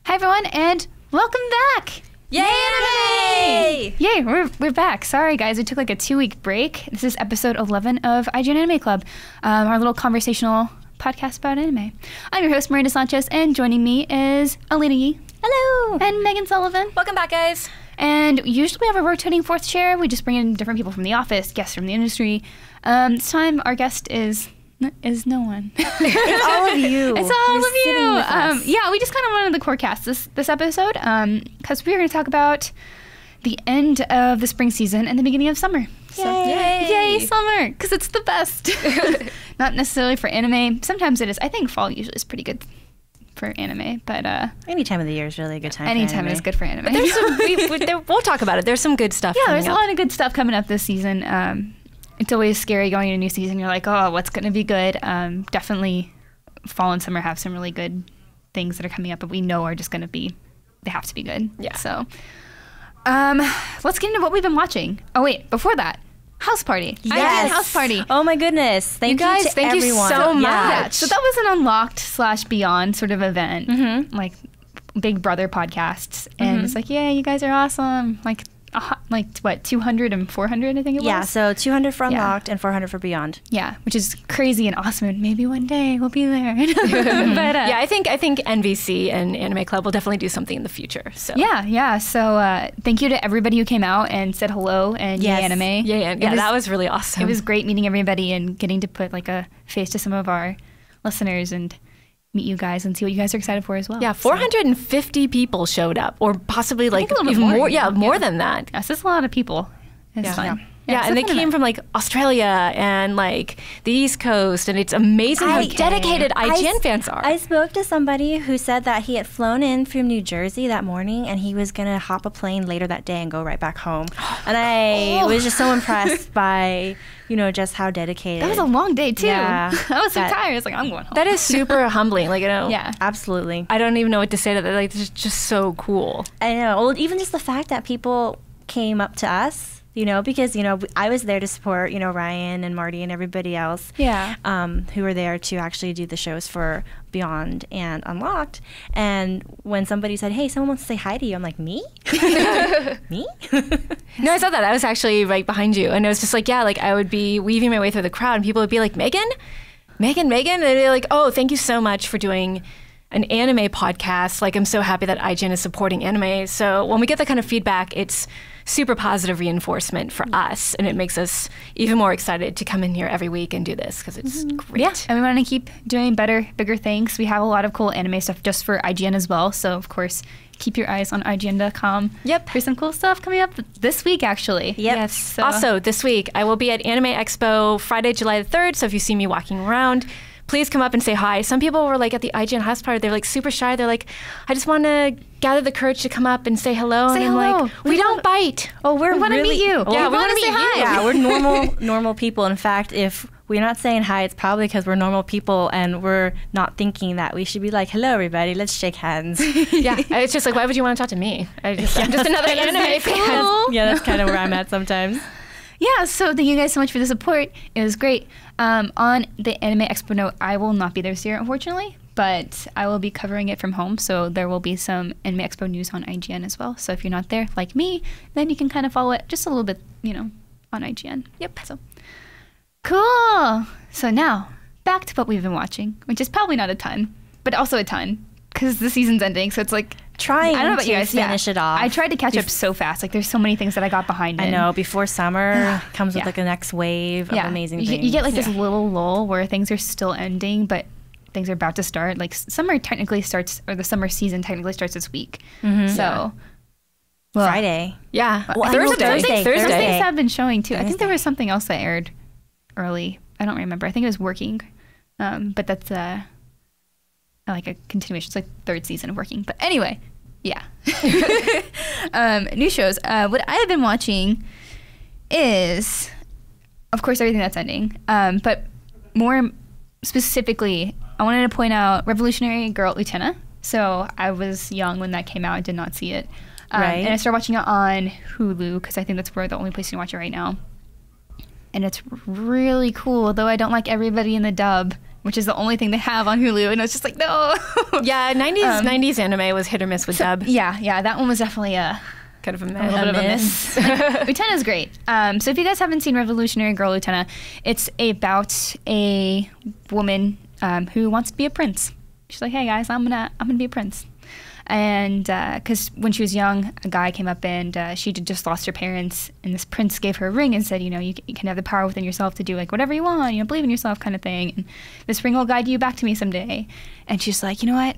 Hi everyone, and welcome back! Yay! Yay, we're back. Sorry guys, we took like a 2-week break. This is episode 11 of IGN Anime Club, our little conversational podcast about anime. I'm your host, Miranda Sanchez, and joining me is Alaina Yee. Hello! And Meghan Sullivan. Welcome back, guys. And usually we have a rotating fourth chair. We just bring in different people from the office, guests from the industry. This time our guest is no one. It's all of you. It's all You're of you. sitting with us. Yeah, we just kind of wanted the core cast this episode because we're going to talk about the end of the spring season and the beginning of summer. Yay! Yay, summer, because it's the best. Not necessarily for anime. Sometimes it is. I think fall usually is pretty good for anime, but any time of the year is really a good time. Any for time anime. is good for anime. But there's some, we'll talk about it. There's some good stuff. Yeah, there's coming a up. lot of good stuff coming up this season. It's always scary going into a new season. You're like, oh, what's going to be good? Definitely fall and summer have some really good things that are coming up, but we know are just going to be, they have to be good. Yeah. So let's get into what we've been watching. Oh, wait, before that, House Party. Yes. IGN House Party. Oh my goodness! Thank you guys, to thank you everyone. so much. Yeah, so that was an unlocked / beyond sort of event, like Big Brother podcasts. And it's like, yeah, you guys are awesome. Like what, 200 and 400, I think it was? Yeah, so 200 for Yeah. Unlocked and 400 for Beyond. Yeah, which is crazy and awesome, and maybe one day we'll be there. But Yeah, I think NVC and Anime Club will definitely do something in the future. So yeah. So thank you to everybody who came out and said hello and Yes. yay anime. yeah, that was really awesome. It was great meeting everybody and getting to put like a face to some of our listeners and meet you guys and see what you guys are excited for as well. Yeah, 450 people showed up, or possibly like a little bit even more, more. Yeah, even. more Yeah. than that. Yes, it's a lot of people. It's Yeah. fun. Yeah, it's and a they fun came event. from like Australia and like the East Coast, and it's amazing how dedicated IGN fans are. I spoke to somebody who said that he had flown in from New Jersey that morning and he was going to hop a plane later that day and go right back home. And I was just so impressed by, just how dedicated. That was a long day too. Yeah. I was so tired. I was like, I'm going home. That is super humbling. Like, Yeah. Absolutely. I don't even know what to say to that. Like, it's just so cool. I know. Well, even just the fact that people came up to us, because, I was there to support, Ryan and Marty and everybody else. Yeah. Who were there to actually do the shows for Beyond and Unlocked. And when somebody said, hey, someone wants to say hi to you, I'm like, me? Me? No, I saw that. I was actually right behind you. And it was just like, yeah, like I would be weaving my way through the crowd and people would be like, Meghan? And they'd be like, oh, thank you so much for doing an anime podcast. Like, I'm so happy that IGN is supporting anime. So when we get that kind of feedback, it's super positive reinforcement for us. And it makes us even more excited to come in here every week and do this because it's great. Yeah, and we want to keep doing better, bigger things. We have a lot of cool anime stuff just for IGN as well. So, of course, keep your eyes on IGN.com. Yep. There's some cool stuff coming up this week, actually. Yep. Yes. So- Also, this week, I will be at Anime Expo Friday, July the 3rd. So if you see me walking around, please come up and say hi. Some people were like at the IGN house party, they're like super shy. They're like, I just want to gather the courage to come up and say hello. Say and I'm hello. like, we don't bite. Oh, we want to meet you. Yeah, we want wanna to say meet hi. you. Yeah, we're normal people. In fact, if we're not saying hi, it's probably because we're normal people and we're not thinking that we should be like, hello, everybody, let's shake hands. Yeah, it's just like, why would you want to talk to me? I'm just another anime fan. Yeah, that's kind of where I'm at sometimes. Yeah, so thank you guys so much for the support. It was great. On the Anime Expo note, I will not be there this year, unfortunately, but I will be covering it from home, so there will be some Anime Expo news on IGN as well. So if you're not there, like me, then you can kind of follow it just a little bit, on IGN. Yep. So cool. So now, back to what we've been watching, which is probably not a ton, but also a ton, because the season's ending, so it's like... Trying I don't know about to you guys. finish it off. I tried to catch up so fast. Like, there's so many things that I got behind in. I know, before summer comes with Yeah. like the next wave of amazing things. You get like this little lull where things are still ending, but things are about to start. Like summer technically starts, or the summer season technically starts this week. So well, Friday. Yeah. Well, Thursdays Thursdays have been showing too. I think Thursday. there was something else that aired early. I don't remember. I think it was Working, but that's like a continuation. It's like third season of Working. But anyway, yeah. New shows. What I have been watching is, of course, everything that's ending. But more specifically, I wanted to point out Revolutionary Girl Utena. So I was young when that came out. I did not see it. Right. And I started watching it on Hulu because I think that's where the only place you can watch it right now. And it's really cool, though I don't like everybody in the dub which is the only thing they have on Hulu. And I was just like, no. Yeah, 90s anime was hit or miss with dub. Yeah, that one was definitely Kind of a a little bit of a miss. Utena's great. So if you guys haven't seen Revolutionary Girl Utena, it's about a woman who wants to be a prince. She's like, hey guys, I'm gonna be a prince. And because when she was young, a guy came up and she just lost her parents, and this prince gave her a ring and said, you can have the power within yourself to do like whatever you want, believe in yourself kind of thing. And this ring will guide you back to me someday. And she's like, you know what?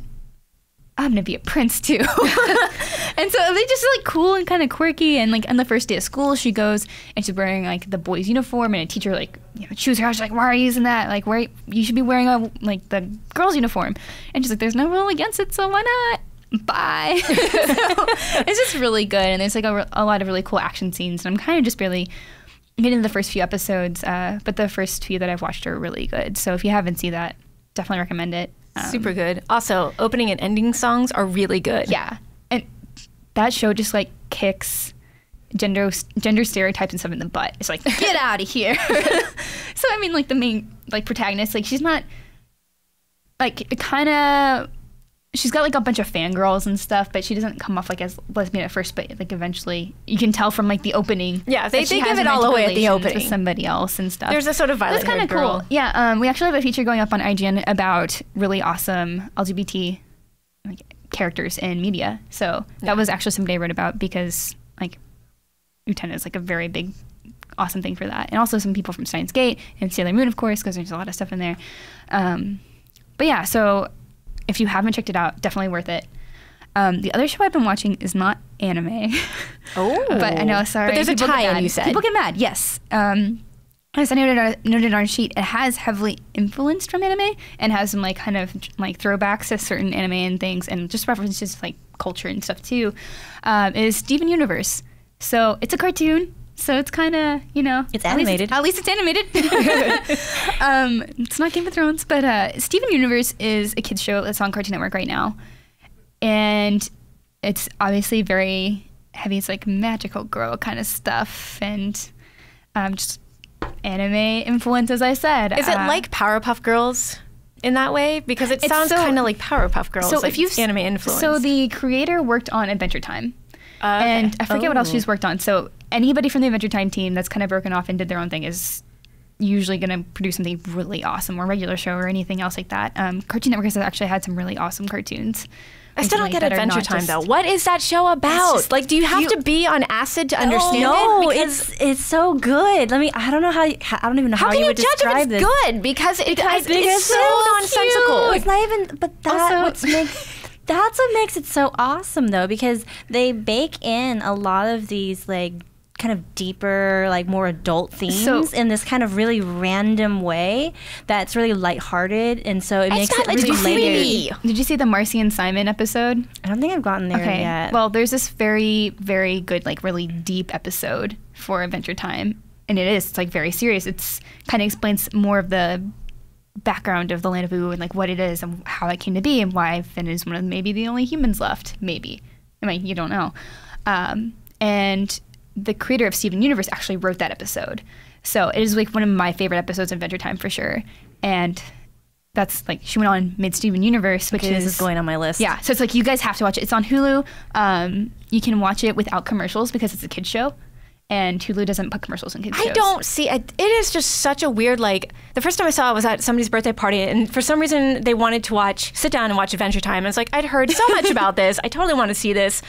I'm gonna be a prince too. And so they just like cool and kind of quirky. And like on the first day of school, she goes and she's wearing like the boys' uniform, and a teacher like chews her out. She's like, why are you using that? Like, you should be wearing the girls' uniform. And she's like, there's no rule against it, so why not? Bye. So it's just really good, and there's like a lot of really cool action scenes. And I'm kind of just barely getting the first few episodes, but the first few that I've watched are really good. So if you haven't seen that, definitely recommend it. Super good. Also, opening and ending songs are really good. Yeah, and that show just like kicks gender stereotypes and stuff in the butt. It's like, get out of here. So I mean, like the main protagonist, like she's not like she's got like a bunch of fangirls and stuff, but she doesn't come off like as lesbian at first, but like eventually you can tell from like the opening. Yeah, they give it all away at the opening with somebody else and stuff. There's a sort of That's kind of girl. cool. Yeah, we actually have a feature going up on IGN about really awesome LGBT characters in media. So that was actually somebody I wrote about, because like Utena is like a very big, awesome thing for that, and also some people from Steins Gate and Sailor Moon, of course, because there's a lot of stuff in there. But yeah, so if you haven't checked it out, definitely worth it. The other show I've been watching is not anime. Oh. But I know, sorry. But there's a tie-in, you said. People get mad, yes. As I noted on our sheet, it has heavily influenced from anime and has some like kind of like throwbacks to certain anime and things, and just references to like culture and stuff too. Is Steven Universe. So it's a cartoon. So it's kind of, It's animated. At least it's animated. It's not Game of Thrones, but Steven Universe is a kids show that's on Cartoon Network right now. And it's obviously very heavy. It's like magical girl kind of stuff, and just anime influence, as I said. Is it like Powerpuff Girls in that way? Because it sounds kind of like Powerpuff Girls, so like if you've anime influence. So the creator worked on Adventure Time. And I forget what else she's worked on. So anybody from the Adventure Time team that's kind of broken off and did their own thing is usually going to produce something really awesome, or regular show or anything else like that. Cartoon Network has actually had some really awesome cartoons. I still don't get Adventure Time though. What is that show about? Like, do you have to be on acid to understand it? No, it's so good. I don't even know how you would describe this. How can you judge if it's good? Because it's so nonsensical. It's not even. But that's what makes it so awesome, though, because they bake in a lot of these like kind of deeper, like more adult themes in this kind of really random way that's really lighthearted, and so it makes it really layered. Did you see the Marcy and Simon episode? I don't think I've gotten there yet. Well, there's this very, very good, like really deep episode for Adventure Time, and it's like very serious. It's kind of explains more of the background of the Land of Ooo and like what it is and how it came to be and why Finn is one of maybe the only humans left. Maybe. I mean, you don't know. And the creator of Steven Universe actually wrote that episode. So it is like one of my favorite episodes of Adventure Time for sure. And that's like, she went on mid Steven Universe, which this is going on my list. Yeah. So it's like, you guys have to watch it. It's on Hulu. You can watch it without commercials because it's a kid's show. And Hulu doesn't put commercials in kids' shows. I don't see it. It is just such a weird, like, the first time I saw it was at somebody's birthday party, and for some reason they wanted to sit down and watch Adventure Time. And it's like, I'd heard so much about this. I totally want to see this.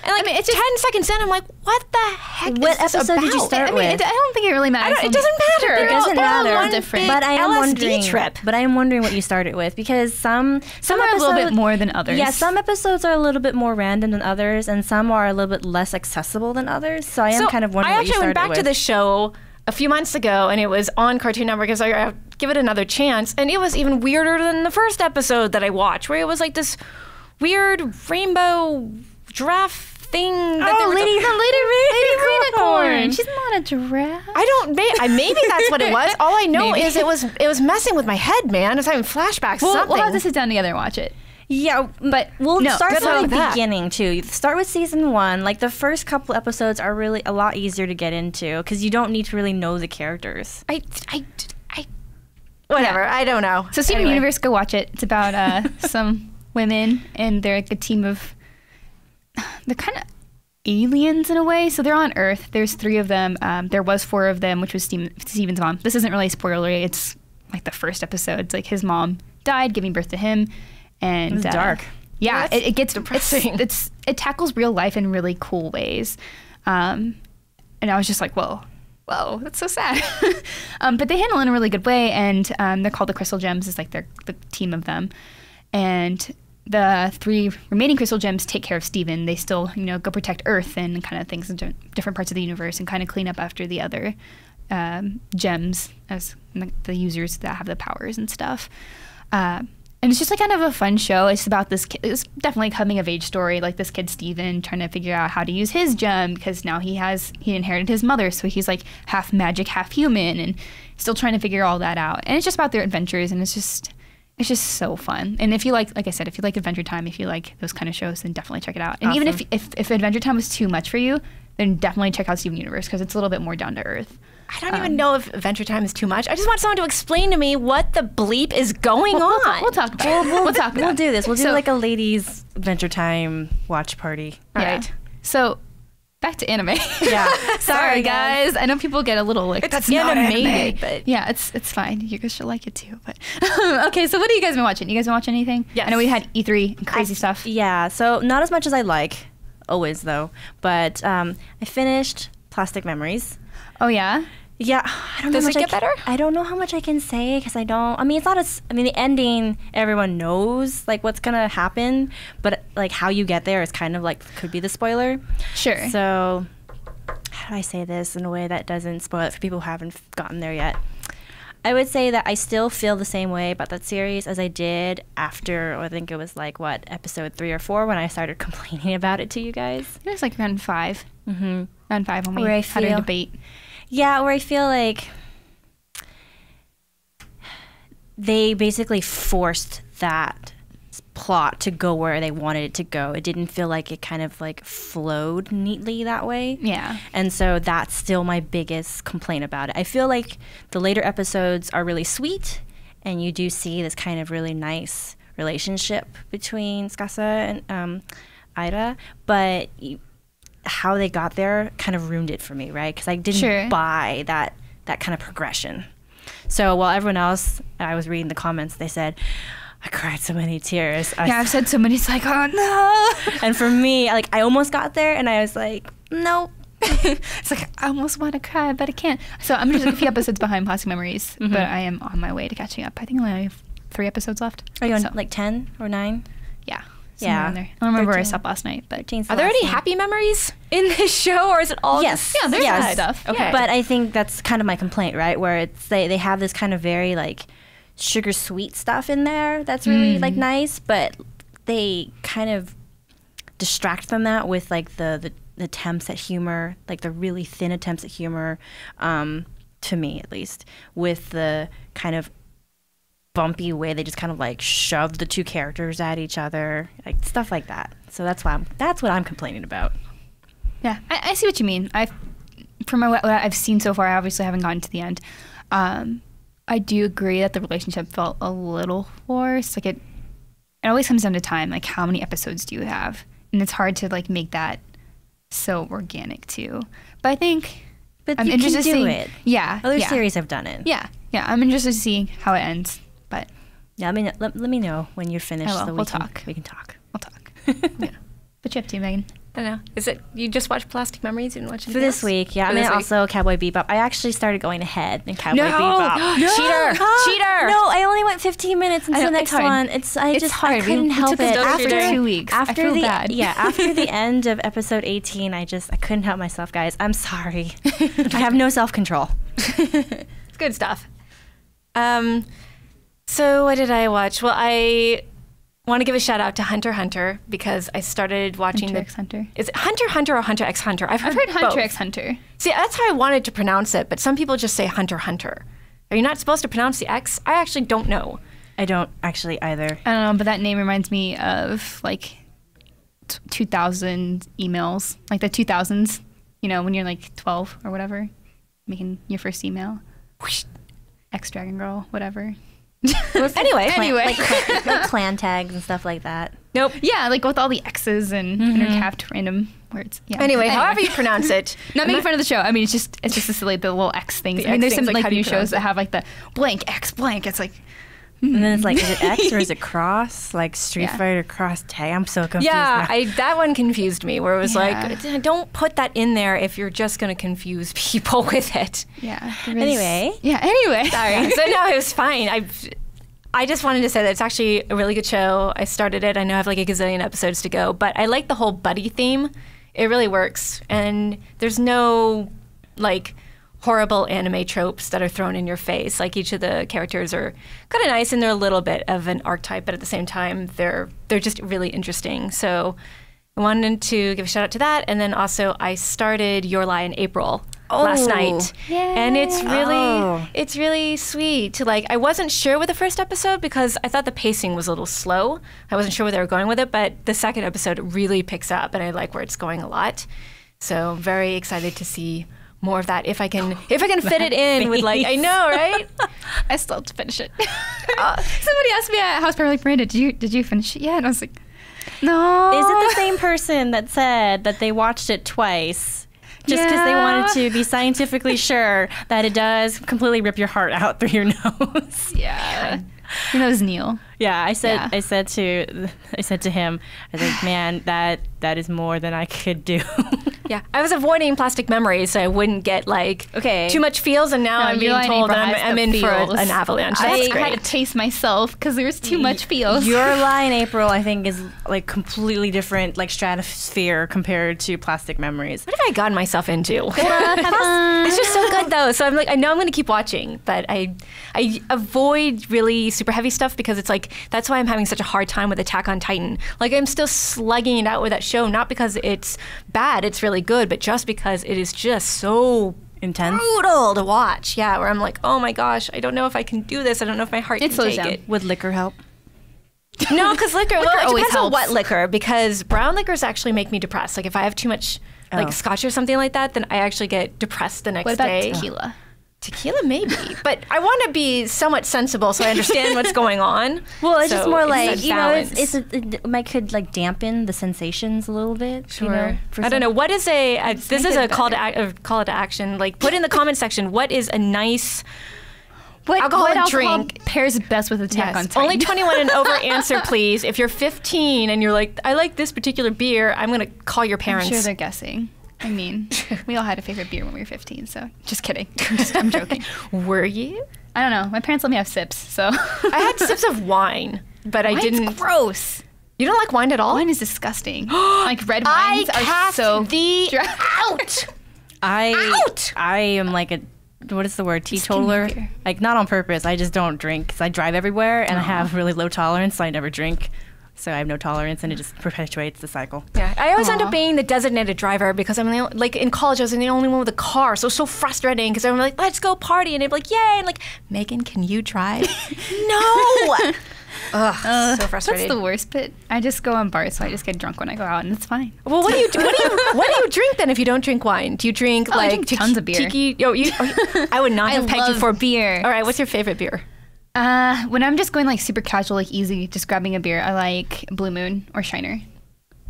And like, it's 10 seconds in, I'm like, what the heck is this episode about? did you start with? I don't think it really matters. It doesn't matter. It doesn't matter. One different But I am LSD wondering. trip. But I am wondering what you started with, because some are a little bit more than others. Yeah, some episodes are a little bit more random than others, and some are a little bit less accessible than others. So I am kind of wondering what you started with. I actually went back to this show a few months ago, and it was on Cartoon Network, because I give it another chance, and it was even weirder than the first episode that I watched, where it was like this weird rainbow giraffe thing. Lady Unicorn. She's not a giraffe. Maybe that's what it was. All I know is it was messing with my head, man. I was having flashbacks. We'll have to sit down together and watch it. Yeah, but we'll start from the beginning too. Start with season 1. Like the first couple episodes are really a lot easier to get into because you don't need to really know the characters. Whatever. I don't know. So Steven Anyway. Universe, go watch it. It's about some women, and they're like a team of, they're kind of aliens in a way. So they're on Earth. There's 3 of them. There was 4 of them, which was Steven's mom. This isn't really spoilery. It's like the first episode. It's like his mom died giving birth to him, and It's dark. Yeah, it gets depressing. It tackles real life in really cool ways, and I was just like, whoa, that's so sad. But they handle it in a really good way, and they're called the Crystal Gems. It's like they're the team of them, and the 3 remaining Crystal Gems take care of Steven. They still, go protect Earth and kind of things in different parts of the universe, and kind of clean up after the other gems as the users that have the powers and stuff. And it's just like kind of a fun show. It's about this kid. It's definitely a coming of age story. Like this kid Steven trying to figure out how to use his gem, because now he inherited his mother, so he's like half magic, half human, and still trying to figure all that out. And it's just about their adventures, and it's just so fun. And if you like I said, if you like Adventure Time, if you like those kind of shows, then definitely check it out. And even if Adventure Time was too much for you, then definitely check out Steven Universe, because it's a little bit more down to earth. I don't even know if Adventure Time is too much. I just want someone to explain to me what the bleep is going on. We'll talk about it. We'll talk about We'll it. do this. We'll do like a ladies' Adventure Time watch party. All Yeah. right. So back to anime. Yeah. Sorry, guys. I know people get a little like, that's not animated, anime. but yeah, it's fine. You guys should like it too. But okay, so what have you guys been watching? You guys been watching anything? Yes. I know we had E3 and crazy stuff. Yeah. So not as much as I like, always though. But I finished Plastic Memories. Oh yeah. Yeah, I don't know. Does how it much get better? I don't know how much I can say, because I don't. I mean, it's not as. I mean, the ending, everyone knows like what's gonna happen, but like how you get there is kind of like could be the spoiler. Sure. So, how do I say this in a way that doesn't spoil it for people who haven't gotten there yet? I would say that I still feel the same way about that series as I did after, I think it was like episode 3 or 4 when I started complaining about it to you guys. It was like round 5. Mm-hmm. Round 5 when we Where I had a feel- debate. Yeah, where I feel like they basically forced that plot to go where they wanted it to go. It didn't feel like it kind of like flowed neatly that way. Yeah. And so that's still my biggest complaint about it. I feel like the later episodes are really sweet, and you do see this kind of really nice relationship between Skasa and Ida, but how they got there kind of ruined it for me, right? Because I didn't buy that kind of progression. So while everyone else, I was reading the comments, they said, I cried so many tears. Yeah, I've said so many. It's like, oh no. And for me, like I almost got there, and I was like, nope. It's like I almost want to cry, but I can't. So I'm just like a few episodes behind Plastic Memories, but I am on my way to catching up. I think I only have 3 episodes left. Are you on So, like 10 or 9? yeah. Somewhere Yeah. in there. I don't remember where I 13. slept last night, but 13's the Are there last any one. happy memories in this show, or is it all Yes. just... yeah, there's Yes. that stuff. Okay. But I think that's kind of my complaint, right? Where it's they have this kind of very like sugar sweet stuff in there that's really like nice, but they kind of distract from that with like the attempts at humor, like the really thin attempts at humor, to me at least, with the kind of bumpy way they just kind of like shove the 2 characters at each other, like stuff like that. So that's what I'm complaining about. Yeah, I see what you mean. From what I've seen so far, I obviously haven't gotten to the end. I do agree that the relationship felt a little forced. Like it always comes down to time. Like how many episodes do you have? And it's hard to like make that so organic too. But I think But I'm you interested can to do see. it. Yeah, Other yeah, series have done it. Yeah, I'm interested to see how it ends. But Yeah, I mean, let me know when you're finished. I will. So We'll can, talk. We can talk. I'll talk. Yeah. What you up to, Megan? I don't know. Is it you just watched Plastic Memories? You didn't watch For anything this else? week, yeah. For I mean, this week? also Cowboy Bebop. I actually started going ahead in Cowboy No! Bebop. No! Cheater! Cheater! No, I only went 15 minutes into I the know, next it's hard. one. I hard. couldn't We help took this it. after Cheater. 2 weeks. I After feel the bad. after the end of episode 18, I couldn't help myself, guys. I'm sorry. I have no self-control. It's good stuff. So what did I watch? Well, I want to give a shout out to Hunter x Hunter because I started watching Hunter x Hunter. Is it Hunter x Hunter or Hunter x Hunter? I've heard Hunter both. x Hunter. See, that's how I wanted to pronounce it, but some people just say Hunter x Hunter. Are you not supposed to pronounce the X? I actually don't know. I don't actually either. I don't know, but that name reminds me of like 2000 emails, like the 2000s. You know, when you're like 12 or whatever, making your first email. Whoosh. Dragon Girl, whatever. Anyway. Like clan tags and stuff like that. Nope. Yeah, like with all the X's and intercapped random words. Yeah. Anyway, however you pronounce it. Not making fun of the show. I mean, it's just a silly, the little X things. I mean, there's some like, like new shows that have like the blank X blank. It's like, and then it's like, is it X or is it cross? Like Street Fighter cross tag. I'm so confused. Yeah, now. that one confused me. Where it was like, don't put that in there if you're just going to confuse people with it. Yeah. Anyway. Sorry. So no, it was fine. I just wanted to say that it's actually a really good show. I started it. I know I have like a gazillion episodes to go, but I like the whole buddy theme. It really works, and there's no like horrible anime tropes that are thrown in your face. Like each of the characters are kind of nice, and they're a little bit of an archetype, but at the same time, they're just really interesting. So I wanted to give a shout out to that, and then also I started Your Lie in April last night, and it's really sweet. Like I wasn't sure with the first episode because I thought the pacing was a little slow. I wasn't sure where they were going with it, but the second episode really picks up, and I like where it's going a lot. So very excited to see more of that if I can fit it in with like, I know, right? I still have to finish it. Somebody asked me at House Party, like, Miranda, did you finish it yet? And I was like, no. Is it the same person that said that they watched it twice just because they wanted to be scientifically sure that it does completely rip your heart out through your nose? Yeah. And that was Neil. Yeah, I said to him, I was like, man, that is more than I could do. Yeah, I was avoiding plastic memories so I wouldn't get like too much feels, and now I'm being told that I'm in for an avalanche. That's great. I had to taste myself because there was too much feels. Your Lie in April, I think, is like completely different, like stratosphere compared to plastic memories. What have I gotten myself into? It's just so good though. So I'm like, I know I'm going to keep watching, but I avoid really super heavy stuff because it's like that's why I'm having such a hard time with Attack on Titan. Like I'm still slugging it out with that show, not because it's bad, it's really good, but just because it is just so intense, brutal to watch. Yeah, where I'm like, oh my gosh, I don't know if I can do this. I don't know if my heart can take it. Would liquor help? No, because liquor well, it always depends helps. on what liquor, because brown liquors actually make me depressed. Like if I have too much like scotch or something like that, then I actually get depressed the next day. What about tequila? Tequila, maybe. But I want to be somewhat sensible so I understand what's going on. Well, it's so just more like, you know, it might could like dampen the sensations a little bit. Sure. You know, I don't know. What is this is a call to action. Like put in the comment section, what is a nice alcoholic drink pairs best with Attack on Titan? Only 21 and over answer, please. If you're 15 and you're like, I like this particular beer, I'm going to call your parents. I'm sure they're guessing. I mean, we all had a favorite beer when we were 15, so just kidding. I'm joking. Were you? I don't know. My parents let me have sips, so. I had sips of wine, but I didn't. Wine's gross. You don't like wine at all? Wine is disgusting. Like red wines are so out. I am like a, what is the word, teetotaler? Like not on purpose. I just don't drink because I drive everywhere and I have really low tolerance, so I never drink. So I have no tolerance, and it just perpetuates the cycle. Yeah, I always end up being the designated driver because I'm like in college I was the only one with a car, so it's so frustrating because I'm like, let's go party, and they'd be like, yay, and like, Megan, can you drive? No. Ugh, so frustrating. That's the worst bit. I just go on bars, so I just get drunk when I go out, and it's fine. Well, what do you drink then if you don't drink wine? Do you drink like I drink tons of beer? Tiki? I would not have pegged you for beer. All right, what's your favorite beer? When I'm just going like super casual, like easy, just grabbing a beer, I like Blue Moon or Shiner.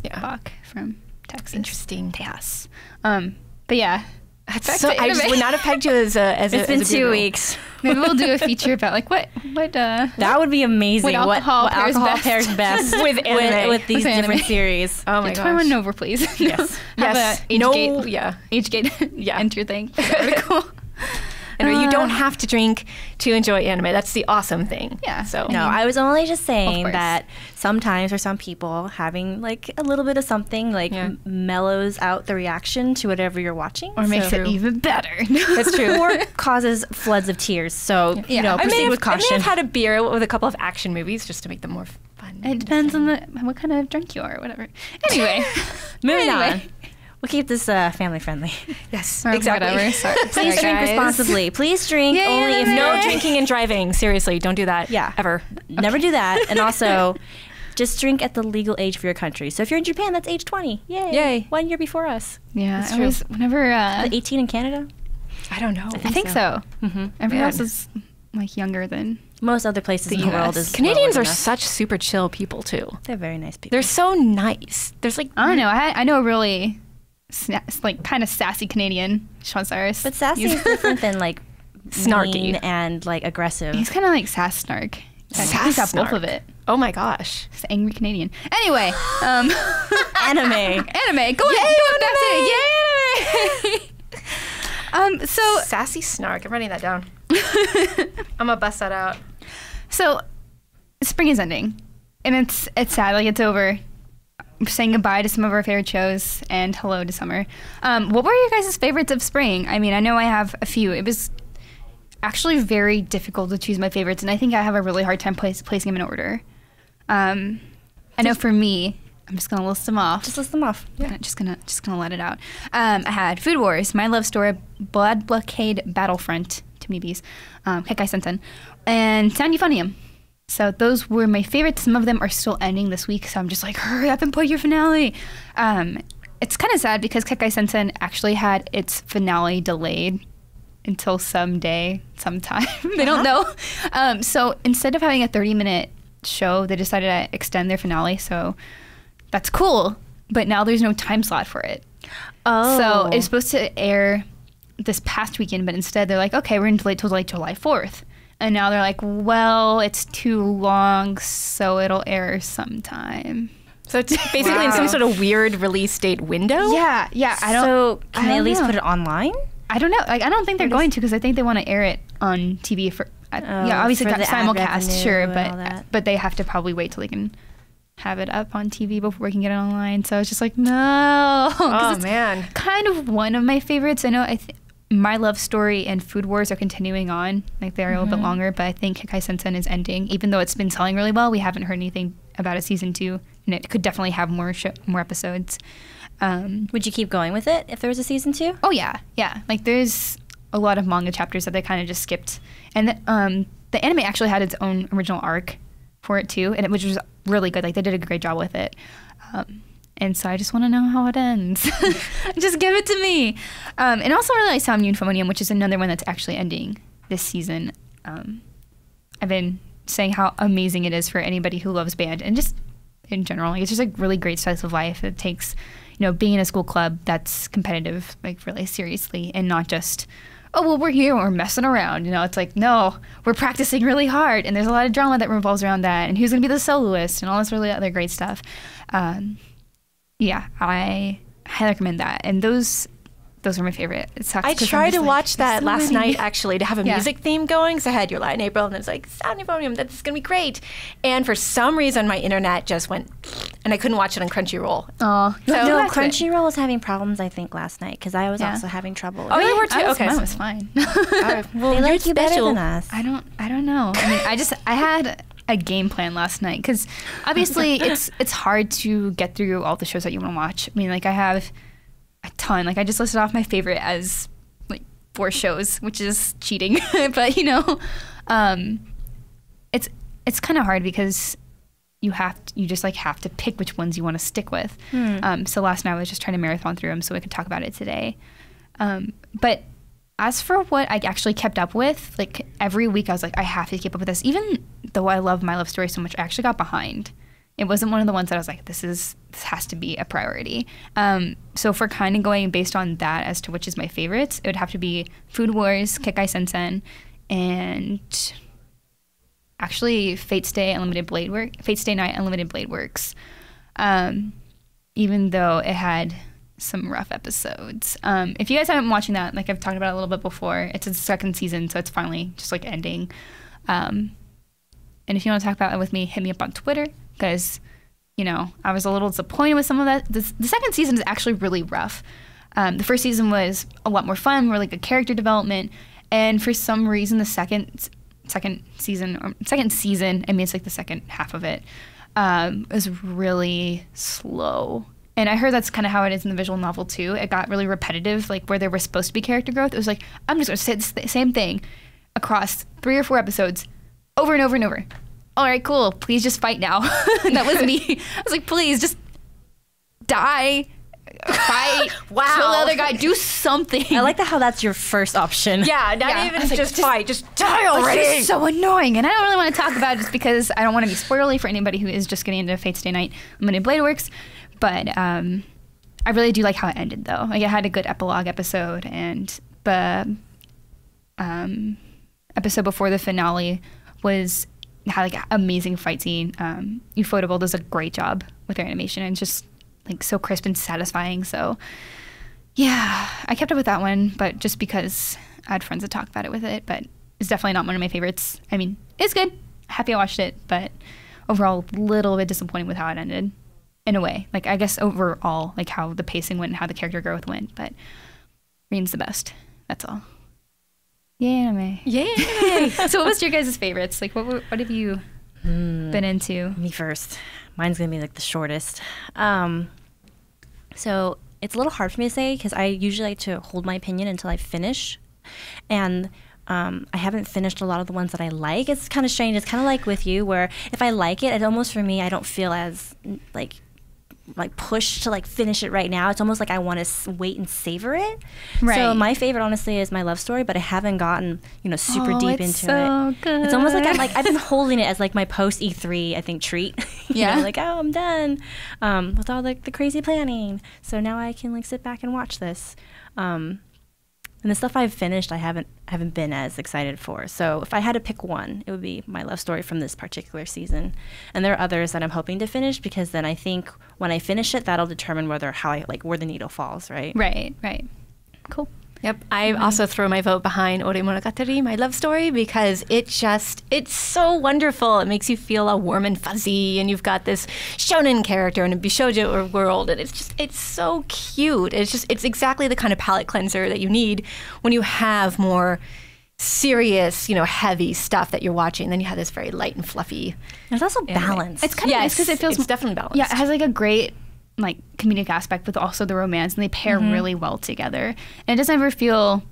Yeah. Bach from Texas. Interesting. Tejas. But yeah. That's so, I just would not have pegged you as a It's been 2 weeks. Maybe we'll do a feature about like what that would be amazing. What alcohol pairs best with anime. with these different series. Oh my gosh. 21 over, please. Yes. Have a Agegate enter thing. Article. Anyway, you don't have to drink to enjoy anime. That's the awesome thing. Yeah. So no, I was only just saying that sometimes for some people, having like a little bit of something like mellows out the reaction to whatever you're watching, or makes it even better. That's true. Or causes floods of tears. So you know, proceed with caution. I may have had a beer with a couple of action movies just to make them more fun. It depends on what kind of drunk you are, or whatever. Anyway, moving on. We'll keep this family friendly. Yes, or exactly. Whatever. Please drink responsibly. Please drink only if no drinking and driving. Seriously, don't do that. Yeah, ever. Never do that. And also, just drink at the legal age for your country. So if you're in Japan, that's age 20. Yay! 1 year before us. Yeah, that's true. Whenever 18 in Canada. I don't know. I think so. Mm-hmm. Everyone else is like younger than. Most other places in the US. world is Canadians lower are than us. such super chill people too. They're very nice people. They're so nice. There's like I don't know. I know a really like kind of sassy Canadian, Sean Cyrus. But sassy is different than like Snarky. mean and like aggressive. He's kind of like sass snark. Sass He's got snark. both of it. oh my gosh. He's an angry Canadian. Anyway, Anime. anime. Go ahead. Go back to it. Yay, anime. So Sassy snark. I'm writing that down. I'm gonna bust that out. So, spring is ending, and it's sad. Like it's over. We're saying goodbye to some of our favorite shows, and hello to summer. What were your guys' favorites of spring? I mean, I know I have a few. It was actually very difficult to choose my favorites, and I think I have a really hard time placing them in order. I know for me, I'm just gonna list them off. Just list them off. Yeah. Just gonna let it out. I had Food Wars, My Love Story, Blood Blockade, Battlefront, to me bees, Kekai Sensen, and Sound Euphonium. So those were my favorites. Some of them are still ending this week, so I'm just like, hurry up and put your finale. It's kind of sad because Kekai Sensen actually had its finale delayed until sometime. They don't know. So instead of having a 30-minute show, they decided to extend their finale. So that's cool, but now there's no time slot for it. Oh. So it's supposed to air this past weekend, but instead they're like, okay, we're going to delay till like July 4th. And now they're like, well, it's too long, so it'll air sometime. So it's basically in some sort of weird release date window? Yeah. So can I they don't at least know. put it online? I don't know. Like, I don't think they're going to because I think they want to air it on TV for, yeah, obviously for got the ad simulcast, revenue sure, and all that. but they have to probably wait till they can have it up on TV before we can get it online. So it's just like, no. 'Cause Oh, it's man. kind of one of my favorites. I know My Love Story and Food Wars are continuing on. Like they're a little bit longer, but I think Kekai Sensen is ending. Even though it's been selling really well, we haven't heard anything about a season 2, and it could definitely have more episodes. Would you keep going with it if there was a season 2? Oh yeah. Like there's a lot of manga chapters that they kind of just skipped, and the anime actually had its own original arc for it too, which was really good. Like they did a great job with it. And so I just want to know how it ends. Just give it to me. And also really like Sound Euphonium, which is another one that's actually ending this season. I've been saying how amazing it is for anybody who loves band and just in general. Like, it's just like really great slice of life. It takes, being in a school club that's competitive, like really seriously, and not just, oh, well, we're here and we're messing around. It's like, no, we're practicing really hard. And there's a lot of drama that revolves around that. And who's going to be the soloist and all this really other great stuff. Yeah, I highly recommend that. And those are my favorite. It sucks. I 'cause I'm tried just to like, watch that there's so last many. night, actually, to have a Yeah. music theme going. Because I had Your Light in April, and it was like, Sound Euphonium, that's going to be great. And for some reason, my internet just went, and I couldn't watch it on Crunchyroll. Oh, So- no, No, that's it. Crunchyroll was having problems, I think, last night because I was Yeah. also having trouble. Oh, you were too? Okay, Okay. mine was fine. Well, They like you better special. than us. I don't know. I mean, I had a game plan last night because obviously it's hard to get through all the shows that you want to watch. I mean, like I have a ton. Like I just listed off my favorite as like 4 shows, which is cheating. But it's kind of hard because you just like have to pick which ones you want to stick with. So last night I was just trying to marathon through them so we could talk about it today. But as for what I actually kept up with, like every week I was like, I have to keep up with this. Even though I love My Love Story so much, I actually got behind. It wasn't one of the ones that I was like, this has to be a priority. So if we're kind of going based on that as to which is my favorites, it would have to be Food Wars, Kekai Sensen, and actually Fate's Day Night Unlimited Blade Works. Even though it had some rough episodes. If you guys haven't been watching that, like I've talked about it a little bit before, it's its 2nd season, so it's finally just like ending. And if you want to talk about it with me, hit me up on Twitter, because, I was a little disappointed with some of that. The 2nd season is actually really rough. The 1st season was a lot more fun, really good character development, and for some reason the second season, I mean, it's like the second half of it, is really slow. And I heard that's kind of how it is in the visual novel too. It got really repetitive, like where there was supposed to be character growth. It was like, I'm just going to say the same thing across 3 or 4 episodes over and over and over. All right, cool. Please just fight now. That was me. I was like, please just die. fight, Wow. kill the other guy, do something. I like how that's your first option. Yeah, not Yeah. I even was like, just just- fight, just die It's already. just so annoying, and I don't really want to talk about it just because I don't want to be spoilery for anybody who is just getting into Fate Stay Night when it Blade Works. But I really do like how it ended, though. Like, it had a good epilogue episode, and the episode before the finale had like an amazing fight scene. Ufotable does a great job with their animation, and just like so crisp and satisfying. So yeah, I kept up with that one, but just because I had friends that talk about it with it. But it's definitely not one of my favorites. I mean, it's good. Happy I watched it, but overall, a little bit disappointing with how it ended. In a way, like I guess overall, like how the pacing went and how the character growth went. But Reen's the best. That's all. Yeah, anime. Yay! So, what was your guys' favorites? Like, what have you been into? Me first. Mine's gonna be like the shortest. So it's a little hard for me to say because I usually like to hold my opinion until I finish, and I haven't finished a lot of the ones that I like. It's kind of strange. It's kind of like with you, where if I like it, it almost for me, I don't feel as like pushed to like finish it right now. It's almost like I want to wait and savor it. Right. So my favorite, honestly, is My Love Story, but I haven't gotten super deep it's into so it. good. It's almost like I've been holding it as like my post E3 I think treat. Yeah. Like, oh, I'm done with all the crazy planning. So now I can like sit back and watch this. And the stuff I've finished, I haven't been as excited for. So if I had to pick one, it would be My Love Story from this particular season. And there are others that I'm hoping to finish because then I think when I finish it, that'll determine where the needle falls, right? Right. Cool. Yep, I also throw my vote behind Ore Monogatari, My Love Story, because it's so wonderful. It makes you feel all warm and fuzzy, and you've got this shonen character in a bishoujo world, and it's so cute. It's exactly the kind of palate cleanser that you need when you have more serious, heavy stuff that you're watching. Then you have this very light and fluffy. There's also balance. It's kind of nice because it feels it's definitely balanced. Yeah, it has like a great like comedic aspect with also the romance, and they pair really well together. And it doesn't ever feel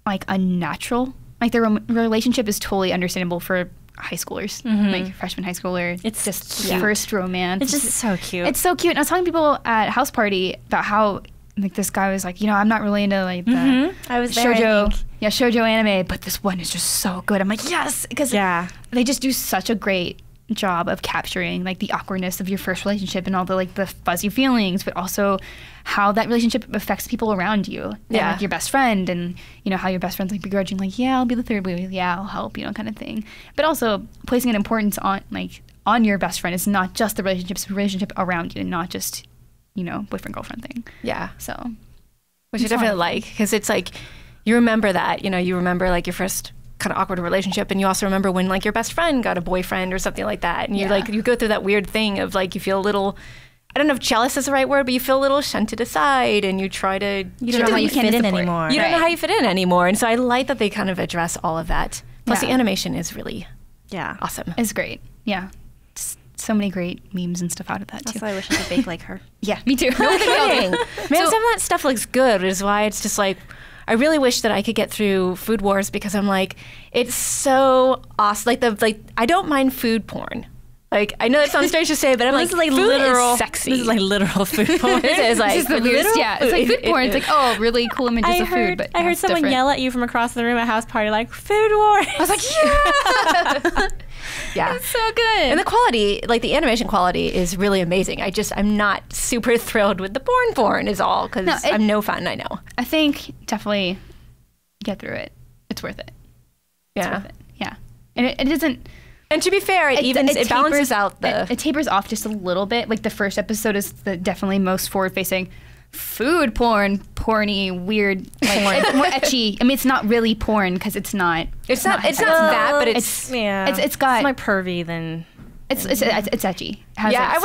like unnatural. Like their relationship is totally understandable for high schoolers, like freshman high schooler. It's just cute. first romance. It's just so cute. It's so cute. And I was talking to people at house party about how like this guy was like, I'm not really into like the I was there, I think. shoujo anime, but this one is just so good. I'm like, yes, because they just do such a great job of capturing like the awkwardness of your first relationship and all the like the fuzzy feelings, but also how that relationship affects people around you. And, like your best friend, and how your best friend's like begrudging, like, yeah, I'll be the third wheel, yeah, I'll help, kind of thing. But also placing an importance on your best friend is not just the relationship around you, and not just boyfriend girlfriend thing. Yeah. So, which I definitely like, because it's like you remember that, you remember like your first kind of awkward relationship, and you also remember when like your best friend got a boyfriend or something like that, and you go through that weird thing of like you feel a little, I don't know if jealous is the right word, but you feel a little shunted aside, and you try to you don't know how you fit in anymore. You don't know how you fit in anymore, and so I like that they kind of address all of that. Plus the animation is really awesome. It's great. Yeah. So many great memes and stuff out of that too. That's why I wish I could bake like her. Yeah, me too. No kidding. Man, some of that stuff looks good, which is why it's just like, I really wish that I could get through Food Wars, because I'm like, it's so awesome. Like I don't mind food porn. Like, I know that sounds strange to say, but I'm like, this is like food literal. is sexy. This is like literal food porn. It is like This is the weirdest, it's like food porn. It's like, oh, really cool images of food, but I heard it's someone different. yell at you from across the room at house party, like, Food Wars. I was like, yeah. Yeah. It's so good. And the quality, like the animation quality, is really amazing. I'm not super thrilled with the porn is all, because I'm no fan, I know. I think definitely get through it. It's worth it. It's worth it. Yeah. And it isn't... And to be fair, it balances out the... It tapers off just a little bit. Like the first episode is the definitely most forward-facing. Food porny, weird, like it's more ecchi. I mean, it's not really porn because it's not. It's not that, but it's it's got. It's more pervy than. It's ecchi. I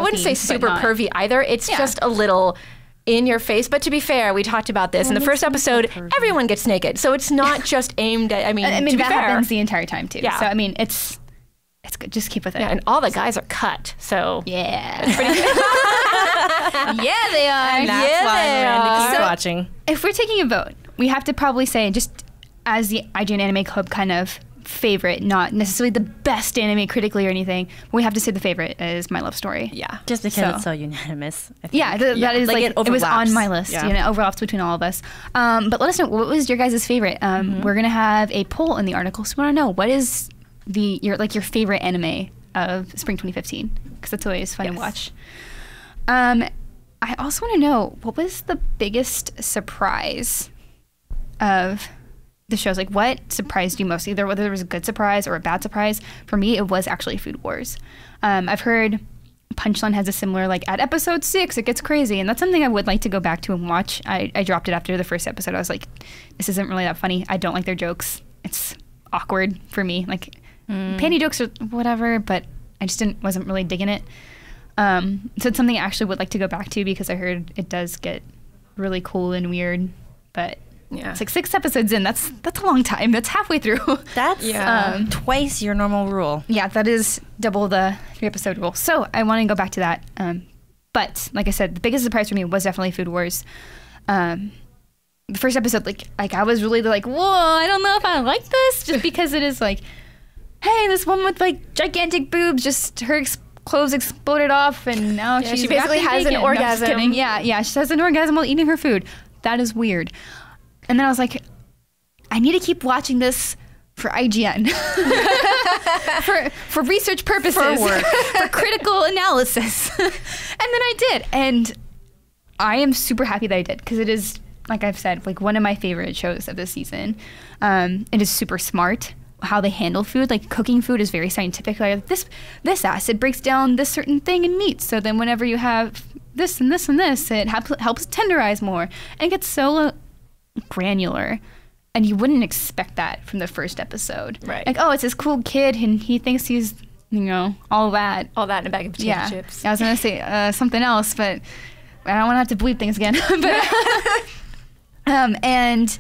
wouldn't say super pervy either. It's just a little in your face. But to be fair, we talked about this in the first episode. Everyone gets naked, so it's not just aimed at. I mean, to be that fair, happens the entire time too. Yeah. So I mean, it's good. Just keep with it. Yeah, and all the guys are cut, so yeah, it's pretty good. Yeah, they are. And that's why Miranda keeps So, watching. If we're taking a vote, we have to probably say, just as the IGN Anime Club kind of favorite, not necessarily the best anime critically or anything, but we have to say the favorite is My Love Story. Yeah. Just because it's so unanimous. I think. Yeah, that is like it was on my list. Yeah. You know, overlaps between all of us. But let us know, what was your guys' favorite? We're gonna have a poll in the article, so we want to know what is your favorite anime of spring 2015, because that's always fun to watch. I also want to know, what was the biggest surprise of the shows? Like, what surprised you most? Either whether it was a good surprise or a bad surprise. For me, it was actually Food Wars. I've heard Punchline has a similar, like, at episode 6, it gets crazy. And that's something I would like to go back to and watch. I dropped it after the first episode. I was like, this isn't really that funny. I don't like their jokes. It's awkward for me. Like, panty jokes or whatever, but I just wasn't really digging it. So it's something I actually would like to go back to, because I heard it does get really cool and weird, but it's like 6 episodes in. That's a long time. That's halfway through. That's twice your normal rule. Yeah, that is double the 3-episode rule. So I want to go back to that. But like I said, the biggest surprise for me was definitely Food Wars. The first episode, like I was really like, whoa, I don't know if I like this, just because it is like, hey, this woman with like gigantic boobs, just her clothes exploded off, and now she basically has an orgasm. No, just kidding. Yeah, she has an orgasm while eating her food. That is weird. And then I was like, I need to keep watching this for IGN, for research purposes, for critical analysis. And then I did, and I am super happy that I did, because it is, like I've said, like one of my favorite shows of this season. It is super smart how they handle food. Like, cooking food is very scientific. Like, this acid breaks down this certain thing in meat, so then whenever you have this and this and this, it helps tenderize more. And it gets so granular, and you wouldn't expect that from the first episode. Right. Like, oh, it's this cool kid, and he thinks he's, all that in a bag of potato chips. I was gonna say something else, but I don't want to have to bleep things again. But and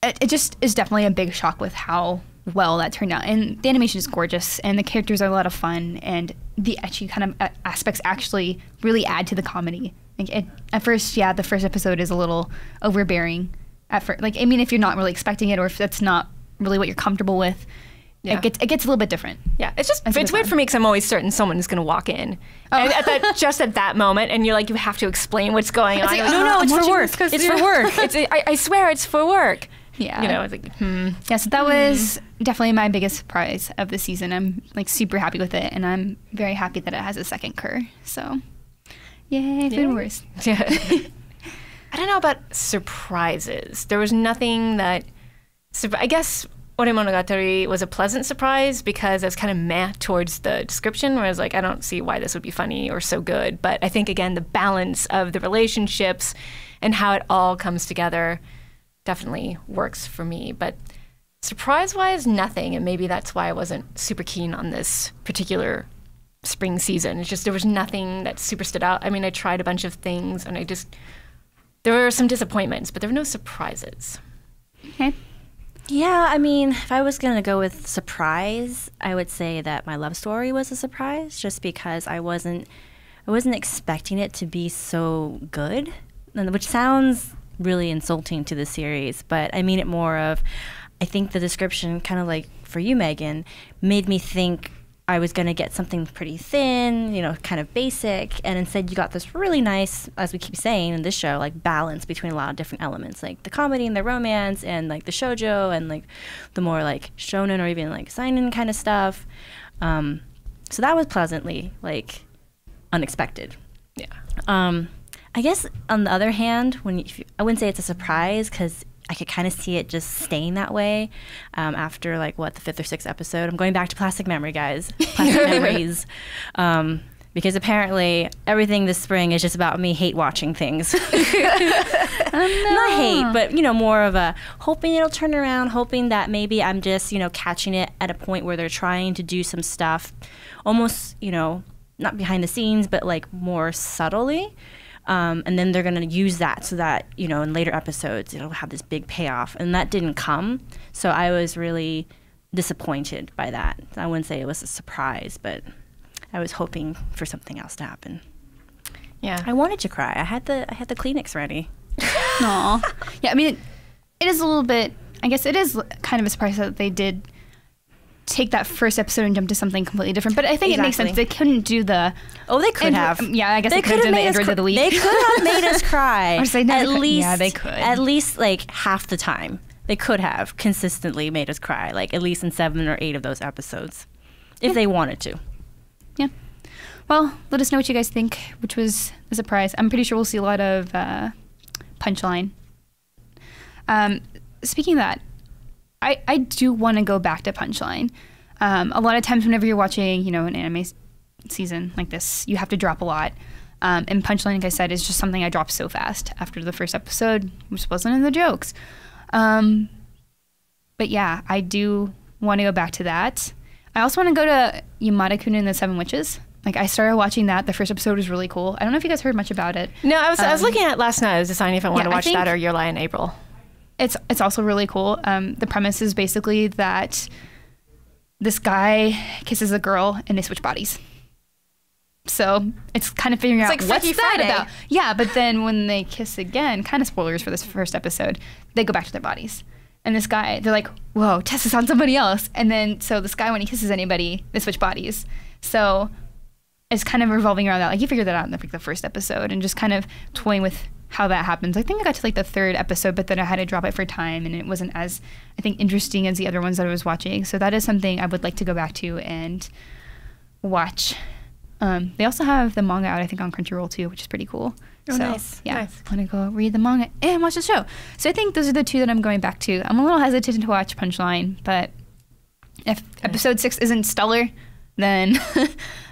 it just is definitely a big shock with how well that turned out. And the animation is gorgeous, and the characters are a lot of fun, and the ecchi kind of aspects actually really add to the comedy. Like, at first, the first episode is a little overbearing at first. Like, I mean, if you're not really expecting it, or if that's not really what you're comfortable with, it gets a little bit different. Yeah, it's weird for me, because I'm always certain someone is going to walk in, and at that moment, and you're like, you have to explain what's going on. Like, no, it's for work. It's for work. I swear, it's for work. Yeah. It's like, Yeah, so that was definitely my biggest surprise of the season. I'm like super happy with it, and I'm very happy that it has a second cur. So, yay, Food Wars. Yeah. I don't know about surprises. There was nothing that, I guess Oremonogatari was a pleasant surprise, because I was kind of meh towards the description, where I was like, I don't see why this would be funny or so good. But I think, again, the balance of the relationships and how it all comes together definitely works for me. But surprise-wise, nothing. And maybe that's why I wasn't super keen on this particular spring season. It's just there was nothing that super stood out. I mean, I tried a bunch of things, and there were some disappointments, but there were no surprises. Okay. Yeah, I mean, if I was going to go with surprise, I would say that My Love Story was a surprise, just because I wasn't expecting it to be so good, which sounds really insulting to the series, but I mean it more of, I think the description, kind of like for you, Megan, made me think I was going to get something pretty thin, kind of basic, and instead you got this really nice, as we keep saying in this show, like balance between a lot of different elements, like the comedy and the romance, and like the shoujo, and like the more like shonen or even like seinen kind of stuff. So that was pleasantly like unexpected. Yeah. I guess on the other hand, I wouldn't say it's a surprise, because I could kind of see it just staying that way after like the 5th or 6th episode. I'm going back to Plastic Memory, guys. Plastic Memories. Because apparently everything this spring is just about me hate watching things. Not hate, but more of a hoping it'll turn around, hoping that maybe I'm just catching it at a point where they're trying to do some stuff almost not behind the scenes, but like more subtly. And then they're going to use that so that, in later episodes, it'll have this big payoff. And that didn't come. So I was really disappointed by that. I wouldn't say it was a surprise, but I was hoping for something else to happen. Yeah. I wanted to cry. I had the Kleenex ready. Aw. Yeah, I mean, it is a little bit, I guess it is kind of a surprise that they did take that first episode and jump to something completely different. But I think it makes sense. They couldn't do the... Oh, they could have. Yeah, I guess they could have done the Androids of the Week. They could have made us cry. At least, yeah, they could. At least like half the time. They could have consistently made us cry, like at least in 7 or 8 of those episodes, if they wanted to. Yeah. Well, let us know what you guys think, which was a surprise. I'm pretty sure we'll see a lot of Punchline. Speaking of that, I do want to go back to Punchline. A lot of times whenever you're watching, an anime season like this, you have to drop a lot. And Punchline, like I said, is just something I dropped so fast after the first episode, which wasn't in the jokes. But yeah, I do want to go back to that. I also want to go to Yamada-kun and the Seven Witches. Like, I started watching that. The first episode was really cool. I don't know if you guys heard much about it. No, I was looking at it last night. I was deciding if I wanted to watch that or Your Lie in April. It's also really cool. The premise is basically that this guy kisses a girl and they switch bodies. So it's kind of figuring out what's that about. Yeah, but then when they kiss again, kind of spoilers for this first episode, they go back to their bodies. And this guy, they're like, whoa, test this on somebody else. And then, so this guy, when he kisses anybody, they switch bodies. So it's kind of revolving around that. Like, you figured that out in the first episode and just kind of toying with how that happens. I think I got to like the 3rd episode, but then I had to drop it for time and it wasn't as, I think, interesting as the other ones that I was watching. So that is something I would like to go back to and watch. They also have the manga out, I think, on Crunchyroll too, which is pretty cool. Oh, nice. Yeah, nice. I want to go read the manga and watch the show. So I think those are the 2 that I'm going back to. I'm a little hesitant to watch Punchline, but if episode 6 isn't stellar, then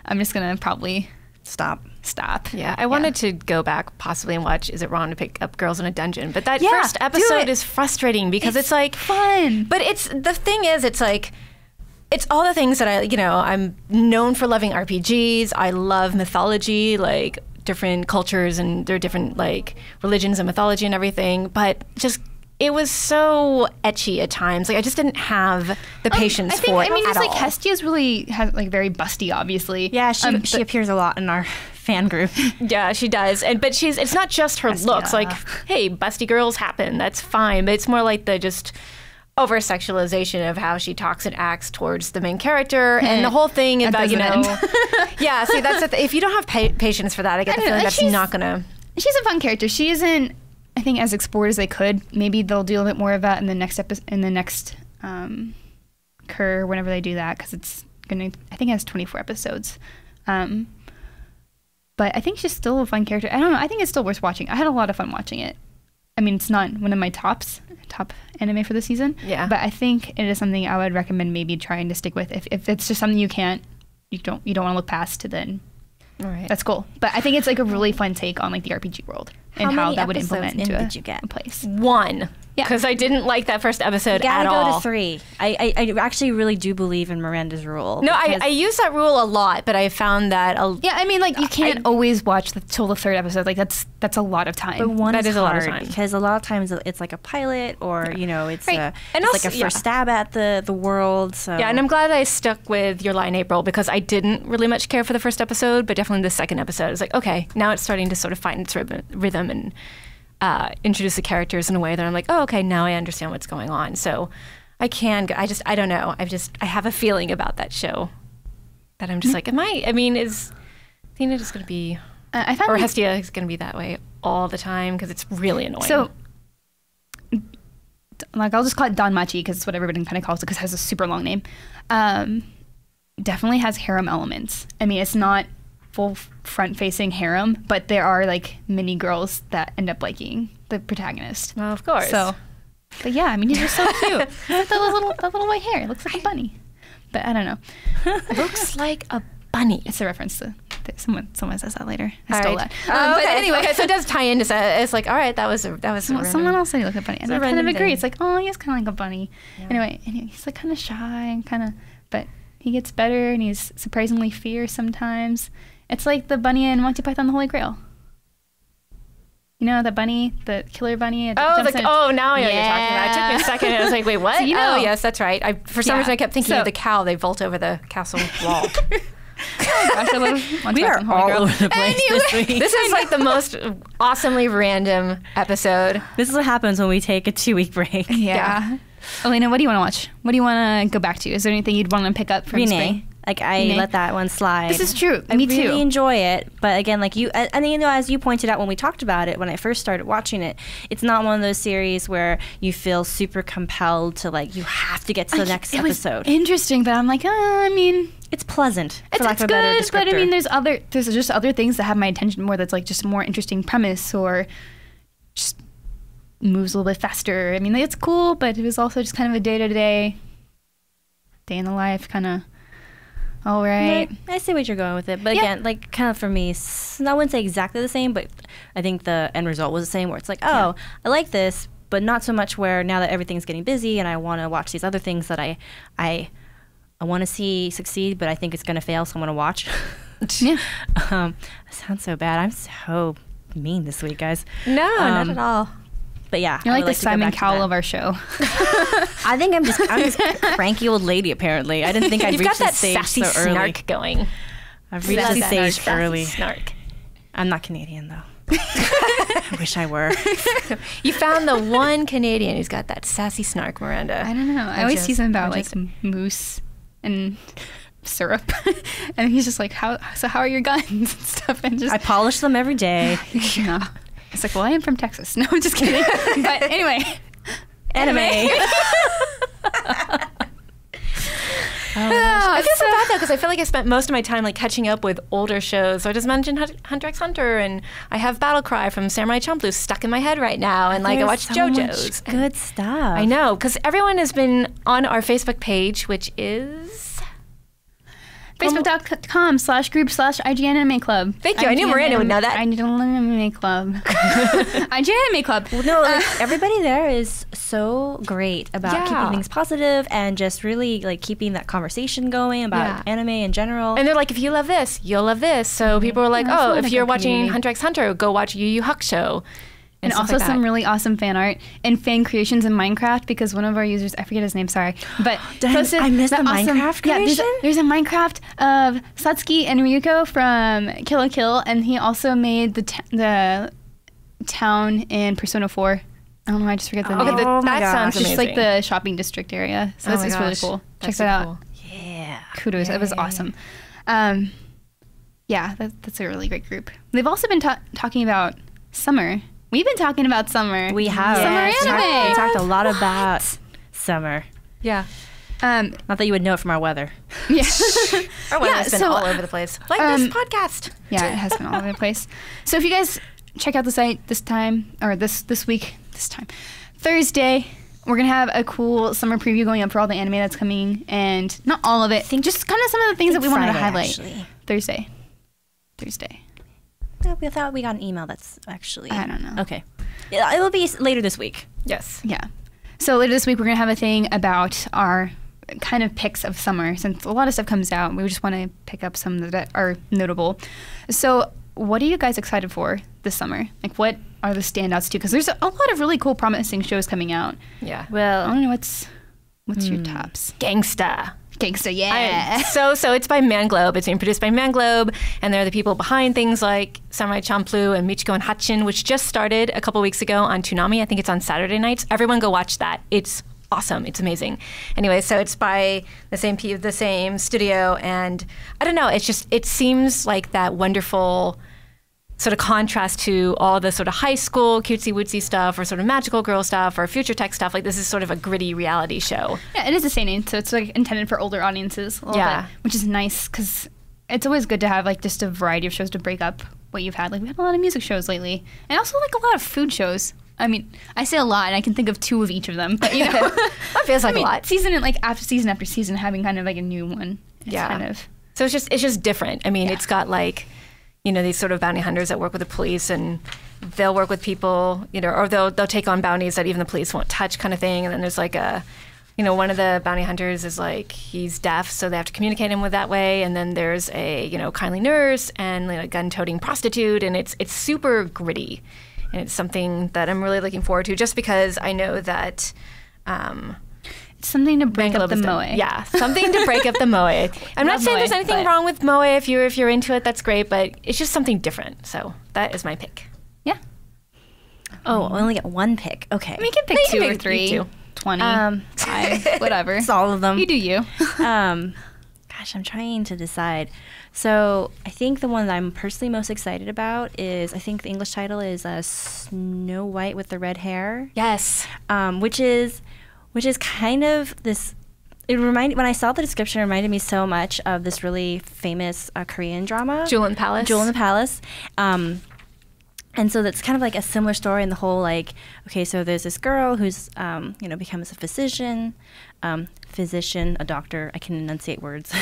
I'm just going to probably stop. Yeah, I wanted to go back possibly and watch Is It Wrong to Pick Up Girls in a Dungeon? But that first episode is frustrating because it's like fun. But the thing is, it's like, it's all the things that I'm known for loving RPGs. I love mythology, like different cultures and their different like religions and mythology and everything. But just it was so ecchi at times. Like I just didn't have the patience for it. I mean, it's at like all. Hestia's really has like very busty, obviously. Yeah, she appears a lot in our fan group. Yeah, she does. But it's not just her looks. Like, hey, busty girls happen. That's fine. But it's more like the just over sexualization of how she talks and acts towards the main character and the whole thing about yeah. See, that's if you don't have patience for that, I get the feeling that's not gonna. She's a fun character. She isn't, I think, as explored as they could. Maybe they'll do a bit more of that in the next episode, in the next Cur, whenever they do that, because it's gonna. I think it has 24 episodes. But I think she's still a fun character. I don't know. I think it's still worth watching. I had a lot of fun watching it. I mean, it's not one of my top anime for the season. Yeah. But I think it is something I would recommend maybe trying to stick with. If it's just something you don't want to look past, then that's cool. But I think it's like a really fun take on like the RPG world and how that would implement into a place. 1. Yeah. Because I didn't like that first episode at all. You gotta go to 3. I actually really do believe in Miranda's rule. No, I use that rule a lot, but I found that... yeah, I mean, like, you can't always watch till the 3rd episode. Like, that's a lot of time. But 1 is a lot hard of time. because a lot of times it's like a pilot or, it's and it's also, like a first stab at the world. So. Yeah, and I'm glad I stuck with Your Lie in April because I didn't really much care for the first episode, but definitely the second episode. I was like, okay, now it's starting to sort of find its rhythm and... introduce the characters in a way that I'm like, oh, okay, now I understand what's going on. So I can go. I don't know. I have a feeling about that show that I'm just like, is Athena just going to be, or Hestia is going to be that way all the time because it's really annoying. So, like, I'll just call it DanMachi because it's what everybody kind of calls it because it has a super long name. Definitely has harem elements. I mean, it's not full front-facing harem, but there are like mini girls that end up liking the protagonist. Well, of course. So, but yeah, I mean, he's just so cute. that little white hair. It looks like a bunny. But I don't know. Looks like a bunny. It's a reference to someone says that later. I all stole right. that. Okay. But anyway, okay, so it does tie into it's like, all right, that was someone else said he looked like a bunny, and I kind of agree. It's like, oh, he is kind of like a bunny. Yeah. Anyway, he's like kind of shy and but he gets better, and he's surprisingly fierce sometimes. It's like the bunny in Monty Python the Holy Grail. You know, the bunny, the killer bunny. Now I know what you're talking about. It took me a second. I was like, wait, what? So Oh, yes, that's right. For some reason, I kept thinking of the cow. They vault over the castle wall. Oh gosh, we are all over the place this week. This is like the most awesomely random episode. This is what happens when we take a 2-week break. Yeah. Alaina, what do you want to watch? What do you want to go back to? Is there anything you'd want to pick up from spring? Like I let that one slide. This is true. I Me too. really enjoy it, but again, like you, and you know, as you pointed out when we talked about it, when I first started watching it, it's not one of those series where you feel super compelled to like you have to get to the next episode. Interesting, but I'm like, I mean, it's pleasant. For lack it's of a better good, but I descriptor. mean, there's just other things that have my attention more. That's like just a more interesting premise or just moves a little bit faster. I mean, like, it's cool, but it was also just kind of a day in the life kind of. All right. I see what you're going with it. But again, like kind of for me, I wouldn't say exactly the same, but I think the end result was the same where it's like, I like this, but not so much where now that everything's getting busy and I want to watch these other things that I want to see succeed, but I think it's going to fail, so I want to watch. Yeah. That sounds so bad. I'm so mean this week, guys. No, not at all. But yeah, You're I like would the to go Simon back to Cowell that. of our show. I think I'm just a cranky old lady. Apparently, I didn't think I'd You've reach got that this stage sassy so early. snark going. I've reached this stage Sassy early. snark. I'm not Canadian though. I wish I were. You found the one Canadian who's got that sassy snark, Miranda. I don't know. I always see something about like moose and syrup, and he's just like, how are your guns and stuff, and just I polish them every day. yeah. It's like, well, I am from Texas. No, I'm just kidding. But anyway, Anime. I feel so bad though because I feel like I spent most of my time like catching up with older shows. So I just mentioned Hunter x Hunter, and I have Battle Cry from Samurai Champloo stuck in my head right now, and like I watched JoJo's. Good stuff. I know because everyone has been on our Facebook page, which is. Facebook.com/group/IGN Anime Club. Thank you. I knew Miranda would know that. IGN Anime Club. IGN Anime Club. Well, no, like, everybody there is so great about keeping things positive and just really like keeping that conversation going about anime in general. And they're like, if you love this, you'll love this. So people are like, Yeah, if like you're a watching community. Hunter x Hunter, go watch Yu Yu Hakusho. And also like some really awesome fan art and fan creations in Minecraft because one of our users, I forget his name, sorry, but posted I missed that the awesome, Minecraft yeah, creation? there's a Minecraft of Satsuki and Ryuko from Kill la Kill, and he also made the town in Persona 4. I don't know, I just forget the name. Okay, Oh my that gosh. sounds It's just amazing. like the shopping district area. So it's really cool. Check that out. Yeah. Kudos. That was awesome. Yeah, that's a really great group. They've also been talking about summer. We've been talking about summer. We have. Summer We anime. talked a lot about summer. Yeah. Not that you would know it from our weather. Yeah. Our weather's been so, all over the place. Like this podcast. Yeah, it has been all over the place. So if you guys check out the site this time, or this week, Thursday, we're going to have a cool summer preview going up for all the anime that's coming, and not all of it, just kind of some of the things that we wanted to Friday, highlight. actually. Thursday. Yeah, we thought we got an email that's actually... I don't know. Okay. Yeah, it will be later this week. Yes. Yeah. So later this week, we're going to have a thing about our kind of picks of summer. Since a lot of stuff comes out, we just want to pick up some that are notable. So what are you guys excited for this summer? Like, what are the standouts too? Because there's a lot of really cool, promising shows coming out. Yeah. I Well, don't know what's your tops. Gangsta. Gangsta, yeah. So it's by Manglobe. It's being produced by Manglobe, and they're the people behind things like Samurai Champloo and Michiko and Hatchin, which just started a couple weeks ago on Toonami. I think it's on Saturday nights. Everyone go watch that. It's awesome. It's amazing. Anyway, so it's by the same studio, and I don't know. It seems like that wonderful sort of contrast to all the sort of high school cutesy wootsy stuff or sort of magical girl stuff or future tech stuff. Like, this is sort of a gritty reality show. Yeah, it is a seinen, so it's like intended for older audiences a little bit, which is nice because it's always good to have like just a variety of shows to break up what you've had. Like, we had a lot of music shows lately, and also like a lot of food shows. I mean, I say a lot, and I can think of 2 of each of them, but you know, That feels like a lot. Season and like after season, having kind of like a new one. It's kind of. So it's just different. I mean, it's got like, these sort of bounty hunters that work with the police, and they'll work with people, or they'll take on bounties that even the police won't touch, kind of thing. And then there's like one of the bounty hunters is like, he's deaf, so they have to communicate him with that way. And then there's a kindly nurse and a gun-toting prostitute, and it's super gritty, and it's something that I'm really looking forward to, just because I know that. Something to break up the moe. Yeah, something to break up the moe. I'm not saying there's anything wrong with moe. If you're into it, that's great. But it's just something different. So that is my pick. Yeah. oh, I only get one pick. Okay. We can pick 2 or 3. 20, 5, whatever. It's all of them. You do you. Gosh, I'm trying to decide. So I think the one that I'm personally most excited about is, I think the English title is Snow White with the Red Hair. Yes. Which is kind of this. When I saw the description, it reminded me so much of this really famous Korean drama, Jewel in the Palace. Jewel in the Palace. And so that's kind of like a similar story in the whole, like, okay, so there's this girl who's, becomes a physician, a doctor. I can enunciate words.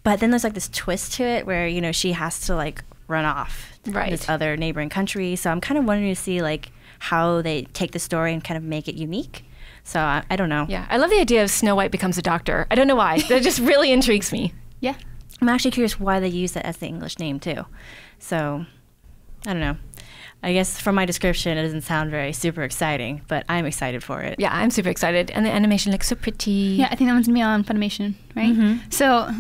But then there's like this twist to it where, she has to like run off to this other neighboring country. So I'm kind of wondering to see like how they take the story and kind of make it unique. So I don't know. Yeah, I love the idea of Snow White becomes a doctor. I don't know why. That just really intrigues me. Yeah. I'm actually curious why they use that as the English name too. So I don't know. I guess from my description, it doesn't sound very super exciting, but I'm excited for it. Yeah, I'm super excited. And the animation looks so pretty. Yeah, I think that one's going to be on Funimation, right? Mm-hmm. So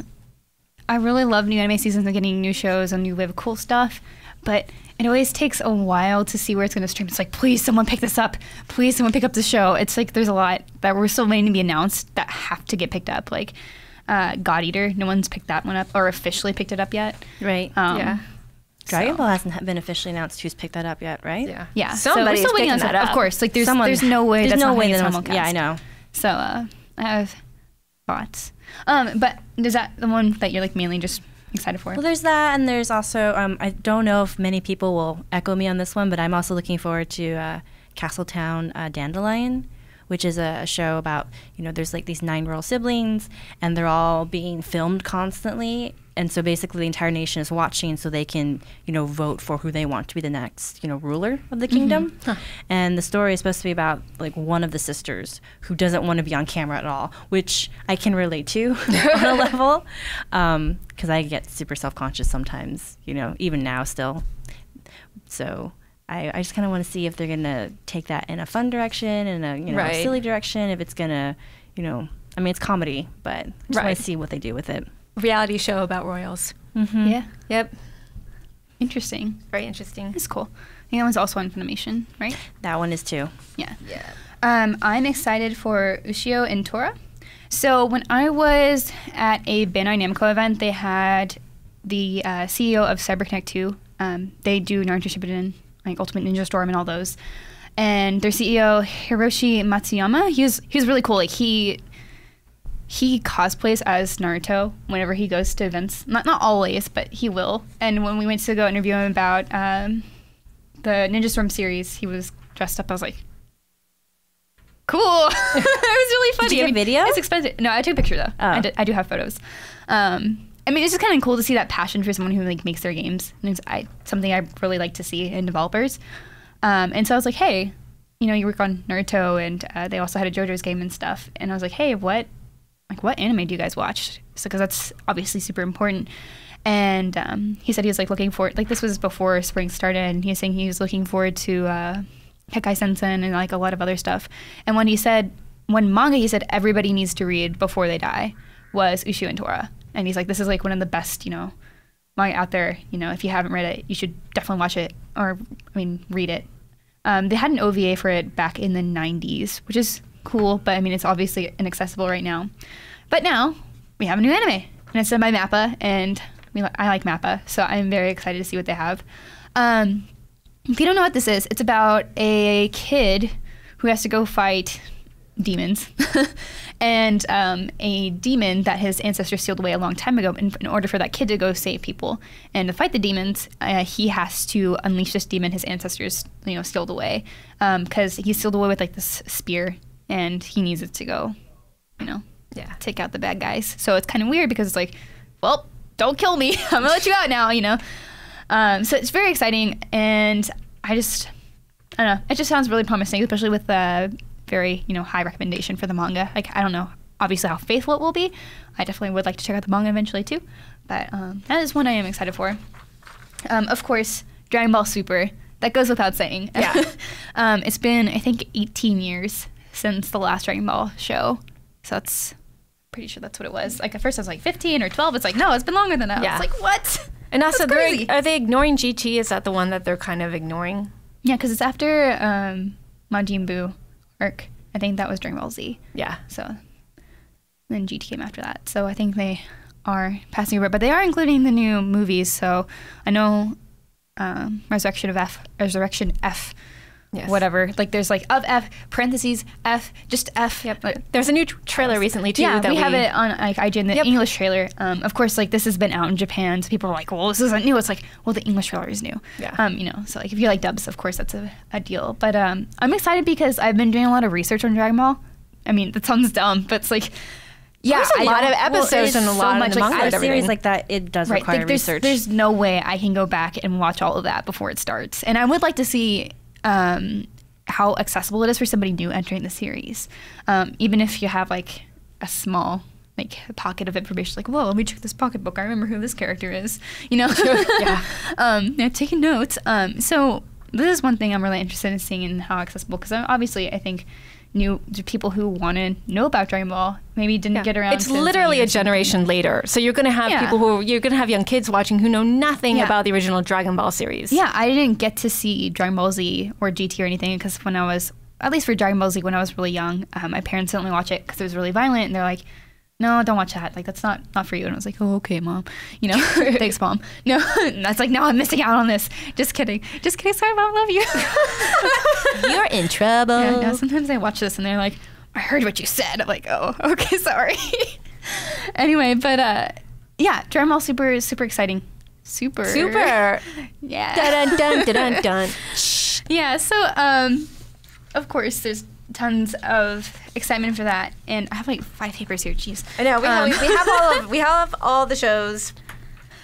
I really love new anime seasons and getting new shows and new wave of cool stuff, but it always takes a while to see where it's going to stream. It's like, please, someone pick this up. Please, someone pick up the show. It's like there's a lot that we're still waiting to be announced that have to get picked up. Like God Eater, no one's picked that one up or officially picked it up yet. Right. Yeah. Dragon Ball hasn't been officially announced who's picked that up yet, right? Yeah. Somebody's so we're still waiting on picking that Of up. course. Like there's no way there's that's no not way how that it's simulcast. yeah, I know. So I have thoughts. But is that the one that you're like mainly just excited for? Well, there's that, and there's also I don't know if many people will echo me on this one, but I'm also looking forward to Castletown Dandelion, which is a show about, there's like these 9 royal siblings, and they're all being filmed constantly. And so basically the entire nation is watching so they can, vote for who they want to be the next, ruler of the kingdom. Mm-hmm. Huh. And the story is supposed to be about like one of the sisters who doesn't want to be on camera at all, which I can relate to on a level, because I get super self-conscious sometimes, even now still. So I just kind of want to see if they're going to take that in a fun direction, in a silly direction, if it's going to, it's comedy, but I just want to see what they do with it. Reality show about royals. Mm-hmm. Yeah. Yep. Interesting. Very interesting. That's cool. I think that one's also on Funimation, right? That one is too. Yeah. Yeah. I'm excited for Ushio and Tora. So when I was at a Bandai Namco event, they had the CEO of CyberConnect 2. They do Naruto Shippuden, like Ultimate Ninja Storm and all those. And their CEO, Hiroshi Matsuyama, he was really cool. Like he cosplays as Naruto whenever he goes to events. Not always, but he will. And when we went to go interview him about the Ninja Storm series, he was dressed up. I was like, cool. It was really funny. Did you get video? It's expensive. No, I took a picture though. Oh. I do have photos. It's just kind of cool to see that passion for someone who like makes their games. And it's something I really like to see in developers. And so I was like, hey, you work on Naruto, and they also had a JoJo's game and stuff. And I was like, hey, what anime do you guys watch? So because that's obviously super important. And he said he was like looking forward, like this was before spring started, and he was saying he was looking forward to Hekai Sensen and like a lot of other stuff. And one manga he said everybody needs to read before they die was Ushio and Tora. And he's like, this is like one of the best, manga out there. If you haven't read it, you should definitely watch it, or read it. They had an OVA for it back in the 90s, which is cool, but it's obviously inaccessible right now. But now we have a new anime, and it's done by MAPPA, and I like MAPPA, so I'm very excited to see what they have. If you don't know what this is, it's about a kid who has to go fight demons, and a demon that his ancestors sealed away a long time ago. In order for that kid to go save people and to fight the demons, he has to unleash this demon his ancestors, sealed away, because he's sealed away with like this spear. And he needs it to go, take out the bad guys. So it's kind of weird because it's like, well, don't kill me. I'm going to let you out now, So it's very exciting. And I don't know. It just sounds really promising, especially with the very, high recommendation for the manga. Like, I don't know, obviously, how faithful it will be. I definitely would like to check out the manga eventually, too. But that is one I am excited for. Of course, Dragon Ball Super. That goes without saying. Yeah. It's been, I think, 18 years since the last Dragon Ball show. So that's pretty sure that's what it was. Like at first I was like 15 or 12. It's like, no, it's been longer than that. Yeah. I was like, what? And also, That's crazy. are they ignoring GT? Is that the one that they're kind of ignoring? Yeah, because it's after Majin Buu. arc. I think that was Dragon Ball Z. Yeah. So then GT came after that. So I think they are passing over, but they are including the new movies. So I know Resurrection F, Yes. whatever. Like there's like of F parentheses F, just F. Yep. There's a new trailer recently too. Yeah, that we have it on like IGN, the Yep. English trailer. Of course, like this has been out in Japan, so people are like, well, this isn't new. It's like, well, the English trailer is new. Yeah. You know, so like if you like dubs, of course that's a deal. But I'm excited because I've been doing a lot of research on Dragon Ball. I mean, that sounds dumb, but it's like, yeah, There's a lot of episodes and a lot of like manga and a series everything. like that, it does right, require like, research. There's no way I can go back and watch all of that before it starts. And I would like to see how accessible it is for somebody new entering the series. Even if you have like a small like pocket of information, like, whoa, let me check this pocketbook. I remember who this character is, you know? Yeah. Taking notes. So this is one thing I'm really interested in seeing in how accessible, because obviously I think people who want to know about Dragon Ball maybe didn't get around. It's to literally a generation later. So you're going to have you're going to have young kids watching who know nothing about the original Dragon Ball series. Yeah, I didn't get to see Dragon Ball Z or GT or anything because when I was, at least for Dragon Ball Z, when I was really young, my parents didn't let me watch it because it was really violent, and they're like, no, don't watch that. Like, that's not for you. And I was like, oh, okay, Mom. You know, thanks, Mom. No, and that's like, no, I'm missing out on this. Just kidding. Sorry, Mom, love you. You're in trouble. Yeah, no, sometimes I watch this and they're like, I heard what you said. I'm like, oh, okay, sorry. Anyway, but yeah, Dragon Ball Super is super exciting. Super. Yeah. Dun dun dun dun dun. Yeah, so of course there's tons of excitement for that, and I have like 5 papers here. Jeez. I know we have all the shows.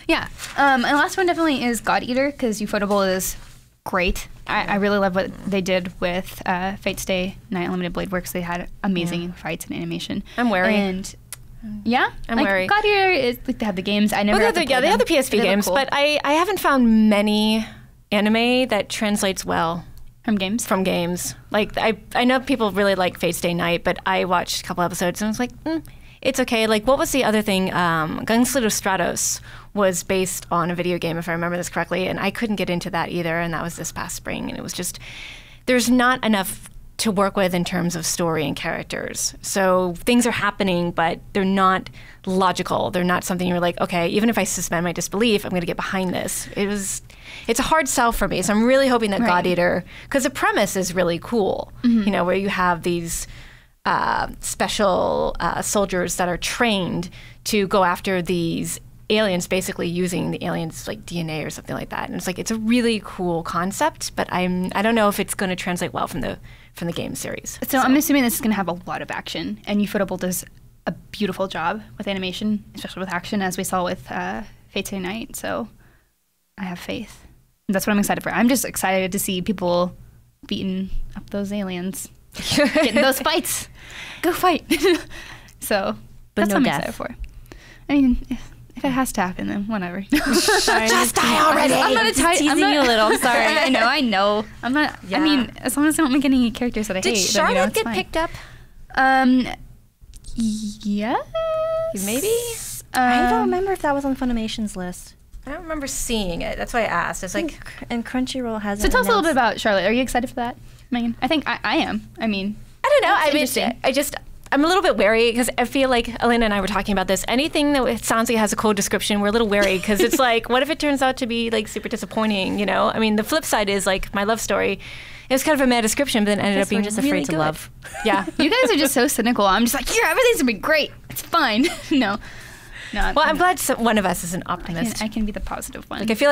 Yeah, and the last one definitely is God Eater, because Ufotable is great. I really love what they did with Fate Stay Night Unlimited Blade Works. They had amazing fights and animation. I'm wary. And yeah, I'm like, wary. God Eater is like they have the games. I never. They have the PSP games, cool. but I haven't found many anime that translates well. From games. Like, I know people really like Fate Stay Night, but I watched a couple episodes and I was like, it's okay. Like, what was the other thing? Gunslinger Stratos was based on a video game, if I remember this correctly, and I couldn't get into that either, and that was this past spring, and it was just, there's not enough to work with in terms of story and characters. So things are happening, but they're not logical. They're not something you're like, okay, even if I suspend my disbelief, I'm going to get behind this. It's a hard sell for me. So I'm really hoping that God Eater, because the premise is really cool, you know, where you have these special soldiers that are trained to go after these aliens, basically using the aliens like DNA or something like that. And it's like, it's a really cool concept, but I don't know if it's going to translate well from the game series. So I'm assuming this is going to have a lot of action, and Ufotable does a beautiful job with animation, especially with action, as we saw with Fate Stay Night. So I have faith. That's what I'm excited for. I'm just excited to see people beating up those aliens, getting those fights. Go fight. So that's what I'm excited for. I mean, if it has to happen, then whatever. Just die already. I'm not teasing you a little. I'm sorry. I know. I'm not. Yeah. I mean, as long as I don't make any characters that I hate. Did Charlotte then, get picked up? Yeah. Maybe. I don't remember if that was on Funimation's list. I don't remember seeing it. That's why I asked. It's like, and Crunchyroll hasn't. So tell us a little bit about Charlotte. Are you excited for that, Megan? I think I am. I mean, I don't know. I'm a little bit wary because I feel like Alaina and I were talking about this. Anything that sounds like it has a cool description, we're a little wary because it's like, what if it turns out to be like super disappointing? You know, I mean, the flip side is like my love story. It was kind of a mad description, but then ended up being just really afraid good. to love. Yeah, you guys are just so cynical. I'm just like, yeah, everything's gonna be great. It's fine. No. Well, I'm glad one of us is an optimist. I can be the positive one. Like I feel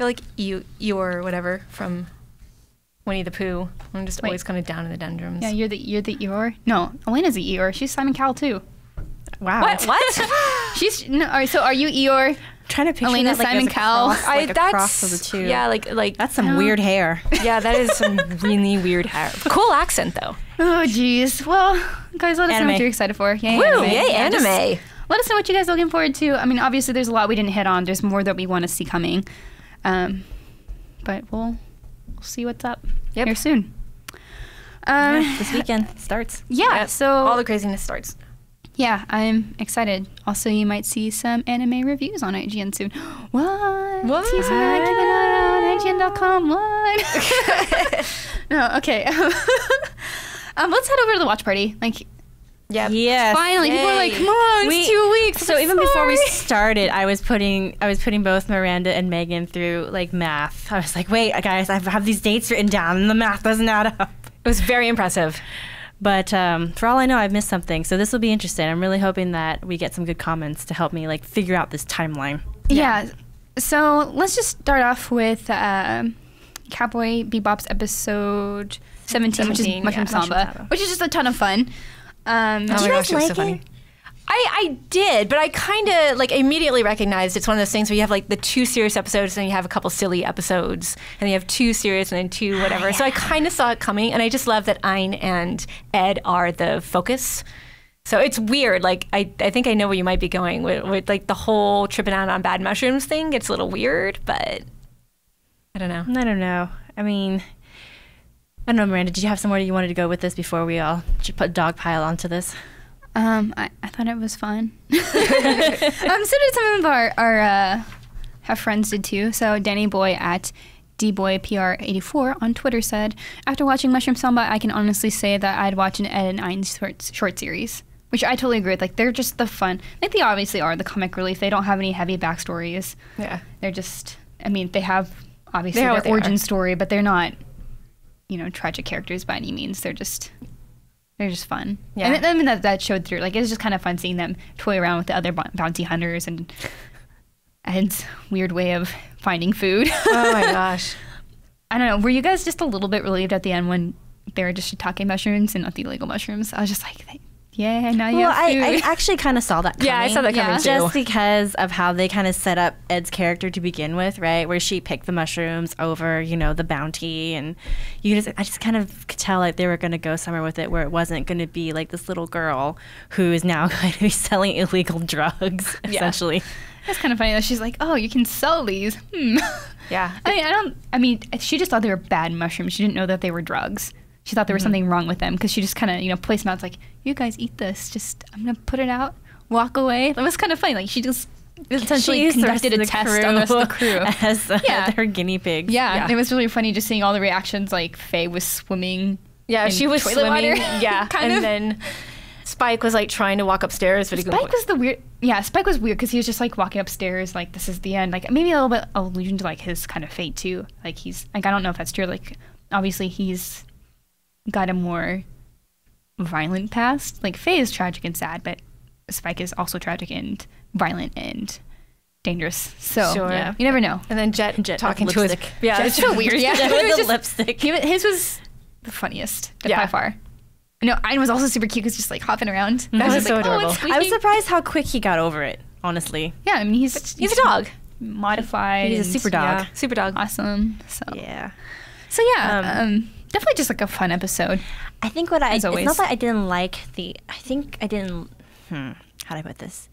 like you or whatever from Winnie the Pooh. I'm just always kind of down in the doldrums. Yeah, you're the Eeyore. No, Elena's the Eeyore. She's Simon Cowell too. Wow. What? She's no. All right, so are you Eeyore? I'm trying to picture Alaina, that, like, Simon Cowell. That's a cross of the two. Yeah, like that's some weird hair. Yeah, that is some really weird hair. Cool accent though. Oh jeez. Well, guys, let us know what you're excited for. Yay, Woo, anime. yay, anime. Let us know what you guys are looking forward to. I mean, obviously, there's a lot we didn't hit on. There's more that we want to see coming. But we'll see what's up here soon. This weekend starts. Yeah, so all the craziness starts. Yeah, I'm excited. Also, you might see some anime reviews on IGN soon. What? Keep an eye on IGN.com. What? No, okay. Let's head over to the watch party. Like, Yeah. Yes. finally, people are like, come on, it's 2 weeks. So I'm even before we sorry. started, I was putting both Miranda and Meghan through like math. I was like, wait, guys, I have these dates written down, and the math doesn't add up. It was very impressive. But for all I know, I've missed something. So this will be interesting. I'm really hoping that we get some good comments to help me like figure out this timeline. Yeah. So let's just start off with Cowboy Bebop's episode 17, which is 17, Mushroom yeah. Samba, Mushroom Samba. which is just a ton of fun. Oh my you gosh, guys it was so like funny. it? I did, but I kind of like immediately recognized it's one of those things where you have like the 2 serious episodes, and then you have a couple silly episodes, and you have 2 serious and then 2 whatever. So I kind of saw it coming, and I just love that Ein and Ed are the focus. So it's weird. Like I think I know where you might be going with like the whole tripping out on bad mushrooms thing. It's a little weird, but I don't know. I don't know. I mean, I don't know, Miranda. Did you have somewhere you wanted to go with this before we all put dog pile onto this? I thought it was fun. So did some of our friends did too. So Danny Boy at DBoyPR84 on Twitter said, after watching Mushroom Samba, I can honestly say that I'd watch an Ed and Ein short series, which I totally agree with. Like, they're just the fun. Like, they obviously are the comic relief. They don't have any heavy backstories. Yeah. They're just, I mean, they have obviously They are their what they origin are. story, but they're not, tragic characters by any means. They're just fun. Yeah. And I mean, that showed through. Like, it was just kind of fun seeing them toy around with the other bounty hunters and Ed's weird way of finding food. Oh my gosh. I don't know. Were you guys just a little bit relieved at the end when they were just shiitake mushrooms and not the illegal mushrooms? I was just like, yeah, now you Well, have food. I actually kind of saw that coming. Yeah, I saw that coming too. Just because of how they kind of set up Ed's character to begin with, right? Where she picked the mushrooms over, the bounty. And I just kind of could tell like they were going to go somewhere with it where it wasn't going to be like this little girl who is now going to be selling illegal drugs, essentially. That's kind of funny though. She's like, oh, you can sell these. Yeah. I mean, she just thought they were bad mushrooms. She didn't know that they were drugs. She thought there was something wrong with them because she just kind of, placed them out. It's like, you guys eat this. Just, I'm going to put it out, walk away. That was kind of funny. Like, she just essentially conducted a test on the rest of the crew. As her guinea pigs. Yeah, it was really funny just seeing all the reactions. Like, Faye was swimming. Yeah, in she was toilet swimming. water. Yeah, kind and of. then Spike was like trying to walk upstairs, but he couldn't. Spike was the weird. Yeah, Spike was weird because he was just like walking upstairs, like this is the end. Like maybe a little bit allusion to like his kind of fate too. Like he's like I don't know if that's true. Like obviously he's got a more violent past. Like Faye is tragic and sad, but Spike is also tragic and violent and dangerous. So Sure. yeah, you never know. And then Jet talking to his. lipstick. Yeah, It's so weird. Yeah, Jet It was with the just- lipstick. his was the funniest Yeah. by far. No, Ein was also super cute because just like hopping around. That was so like, adorable. Oh, it's I was squeaking. surprised how quick he got over it, honestly. Yeah, I mean he's He's a dog. modified. He's a and super dog. Yeah, super dog. Awesome. So Yeah. yeah, definitely just like a fun episode. I think what As it's always. not that I didn't like I think I didn't, how do I put this?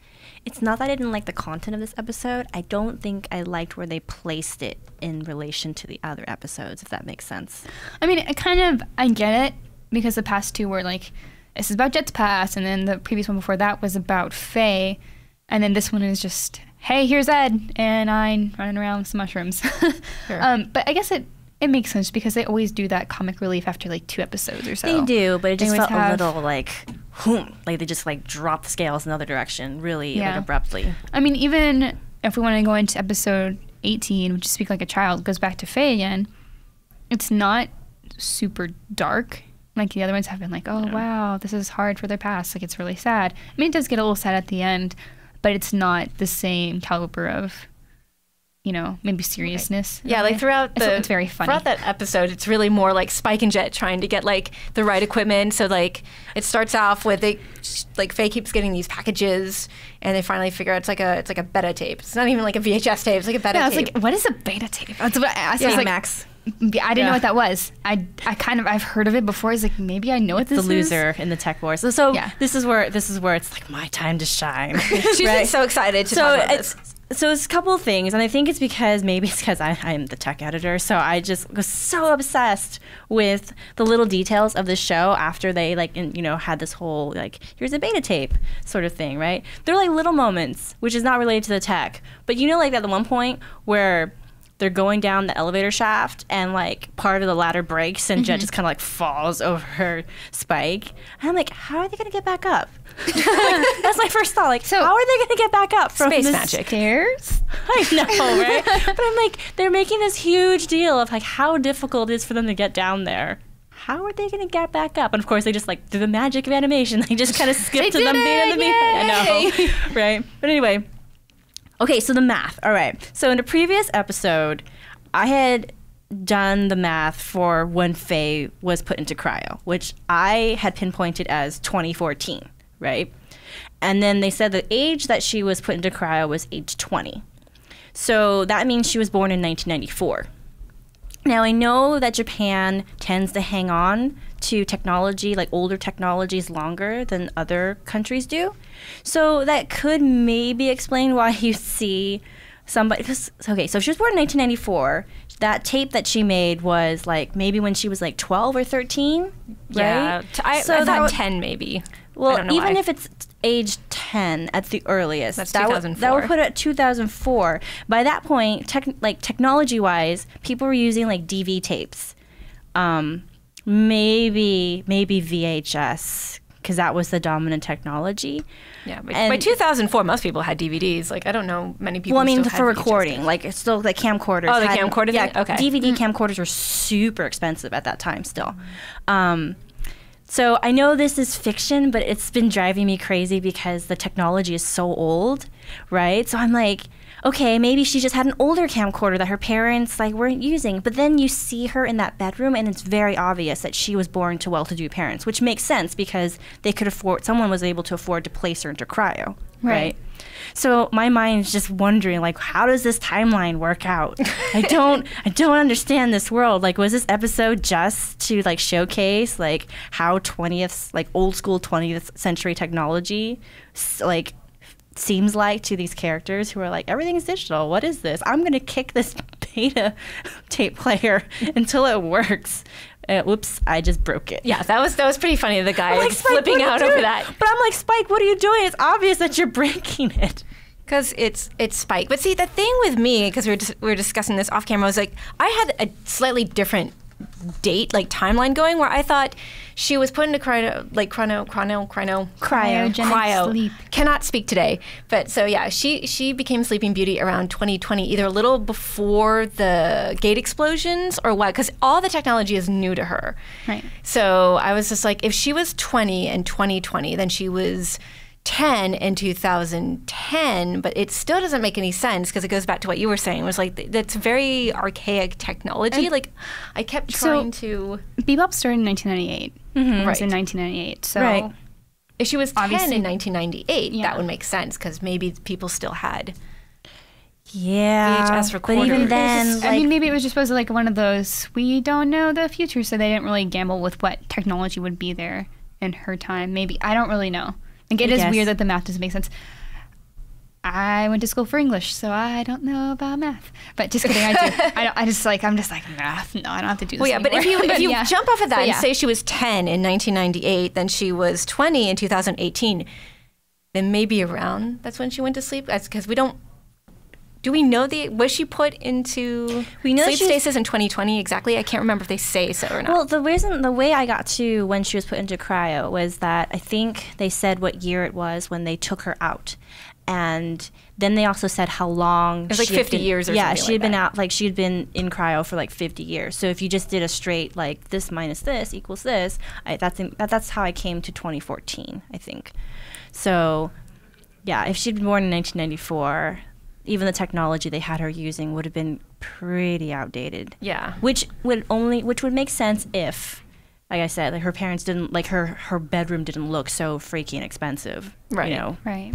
It's not that I didn't like the content of this episode. I don't think I liked where they placed it in relation to the other episodes, if that makes sense. I mean, I get it because the past two were like, this is about Jet's past, and then the previous one before that was about Faye, and then this one is just, hey, here's Ed and I'm running around with some mushrooms. Sure. But I guess it makes sense because they always do that comic relief after like 2 episodes or so. They do, but it They just always felt a have- little like, like they just like dropped the scales another direction, really Yeah. like abruptly. I mean, even if we want to go into episode 18, which is Speak Like a Child, goes back to Faye again, it's not super dark. Like the other ones have been like, oh, wow, this is hard for their past. Like, it's really sad. I mean, it does get a little sad at the end, but it's not the same caliber of, maybe seriousness. Yeah, like throughout It's very funny. Throughout that episode, it's really more like Spike and Jet trying to get like the right equipment. So like it starts off with Faye keeps getting these packages, and they finally figure out it's like a beta tape. It's not even like a VHS tape. It's like a beta Yeah, I was tape. like, what is a beta tape? That's what I asked. I Yeah, was like, Max. I didn't know what that was. I've heard of it before. I was like, maybe I know what this The is. loser in the tech wars. So Yeah. this is where it's like my time to shine. She's like so excited to talk about this. So it's a couple of things, and I think it's because I'm the tech editor, so I just was so obsessed with the little details of the show after they had this whole like here's a beta tape sort of thing, right? They're like little moments, which is not related to the tech, but like at the one point where they're going down the elevator shaft and like part of the ladder breaks and Jet just kind of like falls over her Spike. And I'm like, how are they going to get back up? That's my first thought. Like, how are they going to get back up from Space the magic. stairs? I know, right? But I'm like, they're making this huge deal of like how difficult it is for them to get down there. How are they going to get back up? And of course, they just like, through the magic of animation, they just kind of skip to them being in the beginning. I know, right? But anyway, okay, so the math. All right. So in a previous episode, I had done the math for when Faye was put into cryo, which I had pinpointed as 2014, right? And then they said the age that she was put into cryo was age 20. So that means she was born in 1994. Now, I know that Japan tends to hang on to technology, like older technologies, longer than other countries do. So that could maybe explain why you see somebody. Okay, so if she was born in 1994, that tape that she made was like maybe when she was like 12 or 13, right? Yeah, I thought 10 maybe. Well, even if it's age 10 at the earliest, that's that 2004. would put it at 2004. By that point, technology-wise, people were using like DV tapes, maybe VHS, because that was the dominant technology. Yeah, but by 2004, most people had DVDs. Like, I don't know many people. Well, I mean, still for had recording, VHS. like it's still like camcorders. Oh, the camcorder yeah, thing? Okay. DVD camcorders were super expensive at that time still. So I know this is fiction, but it's been driving me crazy because the technology is so old, right? So I'm like, okay, maybe she just had an older camcorder that her parents like weren't using. But then you see her in that bedroom, and it's very obvious that she was born to well-to-do parents, which makes sense because they could afford. Someone was able to afford to place her into cryo, right? So my mind is just wondering, like, how does this timeline work out? I don't understand this world. Like, was this episode just to like showcase like how 20th, like old school 20th century technology, like seems like to these characters who are like, everything's digital. What is this? I'm gonna kick this beta tape player until it works. Whoops! I just broke it. Yeah, that was pretty funny. The guy like, flipping out over that. But I'm like, Spike, what are you doing? It's obvious that you're breaking it. Because it's Spike. But see, the thing with me, because we were discussing this off camera, was like I had a slightly different date, like timeline going, where I thought she was put into Cryogenic sleep. Cannot speak today. But so yeah, she became Sleeping Beauty around 2020, either a little before the gate explosions or what, because all the technology is new to her. Right. So I was just like, if she was 20 in 2020, then she was 10 in 2010, but it still doesn't make any sense because it goes back to what you were saying. It was like, that's very archaic technology. And like, I kept trying to... Bebop started in 1998. Mm-hmm. It was in 1998, so... Right. If she was 10 Obviously- in 1998, Yeah. that would make sense because maybe people still had... Yeah, VHS but even recorders. then, I mean, maybe it was just supposed to like one of those, we don't know the future, so they didn't really gamble with what technology would be there in her time. Maybe. I don't really know. Like, it is weird that the math doesn't make sense. I went to school for English, so I don't know about math. But just kidding, I do. I'm just like math. No, I don't have to do this. Well, yeah, but if anymore. you Yeah. jump off of that But and say she was 10 in 1998, then she was 20 in 2018, then maybe around that's when she went to sleep. That's because we don't. Do we know was she put into sleep stasis in 2020 exactly? I can't remember if they say so or not. well, the way I got to when she was put into cryo was that I think they said what year it was when they took her out. And then they also said how long. It was like 50 years or something. Yeah, she had like been that. out, like she had been in cryo for like 50 years. So if you just did a straight like this minus this equals this, that's how I came to 2014, I think. So yeah, if she'd been born in 1994, even the technology they had her using would have been pretty outdated. Yeah. Which would make sense if, like I said, like her parents didn't like her bedroom didn't look so freaking expensive. Right. You know. Right.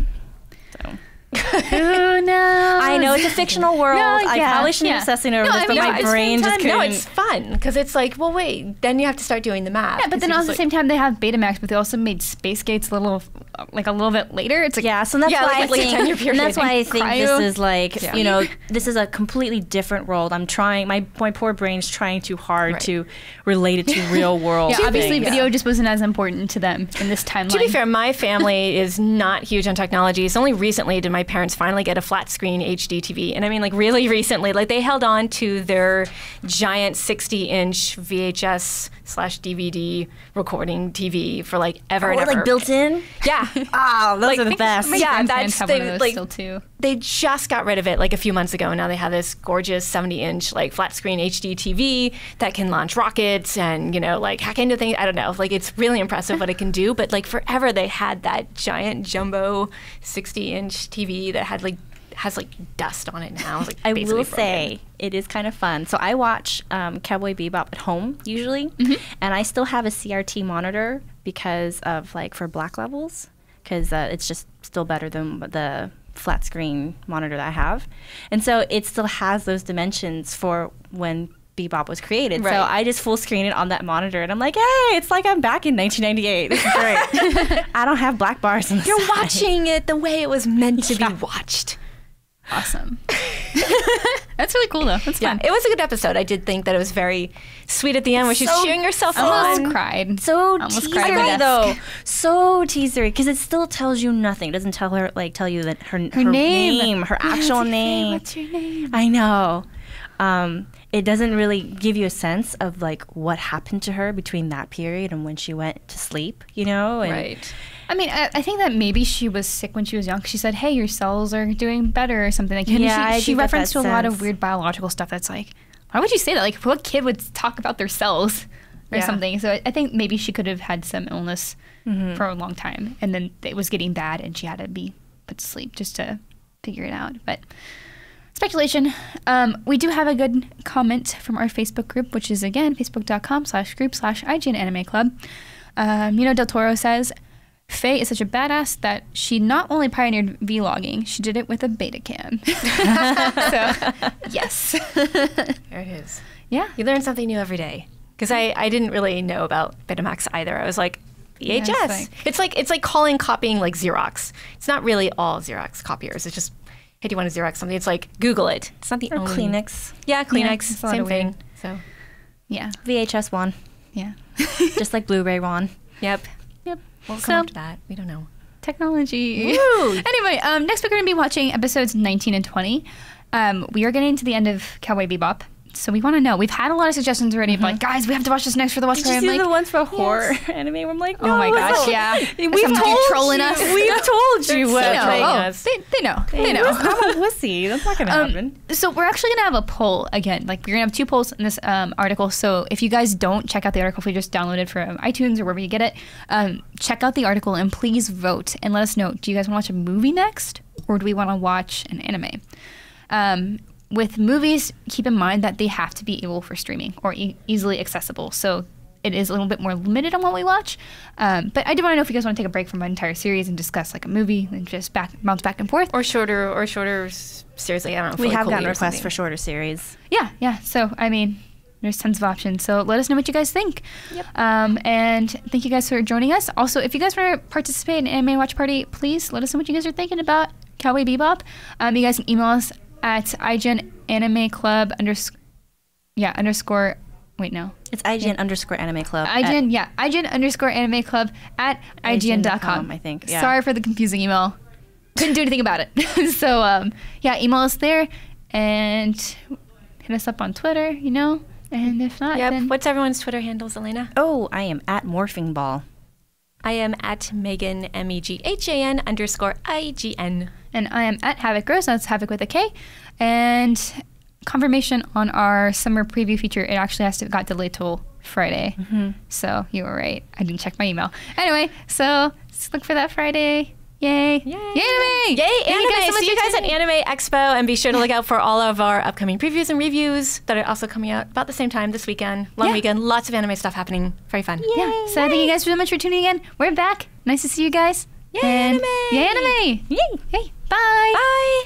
So. Who knows? I know it's a fictional world. No, I yeah, probably shouldn't yeah. be obsessing over No, this, I but mean, my at the brain same just time, couldn't. No, it's fun because it's like, well, wait, then you have to start doing the math. Yeah, but then at the same time, they have Betamax, but they also made Space Gates a little bit later. It's like, Yeah, so that's why I like a think, 10-year period, and that's why I think Cryo. this is like, Yeah. you know, this is a completely different world. I'm trying, my poor brain's trying too hard Right. to relate it to real world. yeah, obviously, things. video just wasn't as important to them in this timeline. To be fair, my family is not huge on technology. It's only recently did my parents finally get a flat screen HD TV. And I mean, like really recently, like they held on to their giant 60-inch VHS/DVD recording TV for like ever and ever. Like built in? Yeah. Oh, those are the best. Yeah, That's have one of those like, still too. they just got rid of it like a few months ago, and now they have this gorgeous 70-inch like flat screen HD TV that can launch rockets and, you know, like hack into things. I don't know. Like it's really impressive what it can do, but like forever they had that giant jumbo 60-inch TV that had like has like dust on it now. It's, like, I basically will broken. say it is kind of fun. So I watch Cowboy Bebop at home usually, and I still have a CRT monitor because of like for black levels, because it's just still better than the flat screen monitor that I have, and so it still has those dimensions for when Bebop was created. Right. So I just full screen it on that monitor, and I'm like, hey, it's like I'm back in 1998. This is great. I don't have black bars on the You're side. watching it the way it was meant to be watched. Awesome. That's really cool though. That's Yeah, fun. it was a good episode. I did think that it was very sweet at the end when she's So- cheering herself I almost on. cried. So Almost cried at my teasery desk. though, so teasery because it still tells you nothing. It doesn't tell you that her name. her actual name. What's your name? I know. It doesn't really give you a sense of like what happened to her between that period and when she went to sleep. You know, and Right. I mean, I think that maybe she was sick when she was young. 'Cause she said, "Hey, your cells are doing better," or something like. Yeah, I she think that referenced to a lot of sense. weird biological stuff. That's like, why would you say that? Like, what kid would talk about their cells or Yeah. something? So I think maybe she could have had some illness for a long time, and then it was getting bad, and she had to be put to sleep just to figure it out. But speculation. We do have a good comment from our Facebook group, which is again facebook.com/group/IGN Anime Club. Mino Del Toro says, Faye is such a badass that she not only pioneered vlogging, she did it with a beta cam. So, yes. There it is. Yeah. You learn something new every day. Because I didn't really know about Betamax either. I was like, VHS. Yeah, it's like copying like Xerox. It's not really all Xerox copiers. It's just, hey, do you want to Xerox something? It's like Google it. It's not the or only. Kleenex, Yeah, Kleenex. it's a lot Same of weird. thing. So, Yeah. VHS one, Yeah. just like Blu-ray one. yep. Yep. We'll So- come after that. We don't know. Technology. Woo! Anyway, next we're going to be watching episodes 19 and 20. We are getting to the end of Cowboy Bebop. So we want to know. We've had a lot of suggestions already of like, guys, we have to watch this next for the watch Did you party. see I'm the like, like, ones for horror anime? Where I'm like, no, oh my gosh, no. yeah. We've Some dude told trolling you. us. We've told you what. They know. like, Oh, they know. They know. I'm a pussy. That's not gonna happen. So we're actually gonna have a poll again. Like we're gonna have 2 polls in this article. So if you guys don't check out the article, if you just download it from iTunes or wherever you get it, check out the article and please vote and let us know. Do you guys want to watch a movie next, or do we want to watch an anime? With movies, keep in mind that they have to be able for streaming or easily accessible. So it is a little bit more limited on what we watch. But I do want to know if you guys want to take a break from an entire series and discuss like a movie and just bounce back and forth. Or shorter. Seriously, I don't know. We like have Colby gotten or requests something. for shorter series. Yeah. So, I mean, there's tons of options. So let us know what you guys think. Yep. And thank you guys for joining us. Also, if you guys want to participate in Anime Watch Party, please let us know what you guys are thinking about Cowboy Bebop. You guys can email us at IGN Anime Club underscore. Wait, no. It's IGN _ Anime Club. IGN, IGN _ Anime Club at IGN.com. I think. Yeah. Sorry for the confusing email. Couldn't do anything about it. So, email us there and hit us up on Twitter, and if not, Yep. then What's everyone's Twitter handles, Alaina? Oh, I am at Morphing Ball. I am at Meghan, MEGHAN _IGN. And I am at Havoc Rose. That's Havoc with a K. And confirmation on our summer preview feature. It actually got delayed till Friday. So you were right. I didn't check my email. Anyway, so just look for that Friday. Yay! Yay! Anime! Yay, Thank anime! you guys so much See you for guys at tuning in. Anime Expo, and be sure to look out for all of our upcoming previews and reviews that are also coming out about the same time this weekend. Long Yeah. weekend, lots of anime stuff happening. Very fun. Yeah. So thank you guys so much for tuning in. We're back. Nice to see you guys. Yay, And anime! Yay, anime! Yay! Hey, bye! Bye!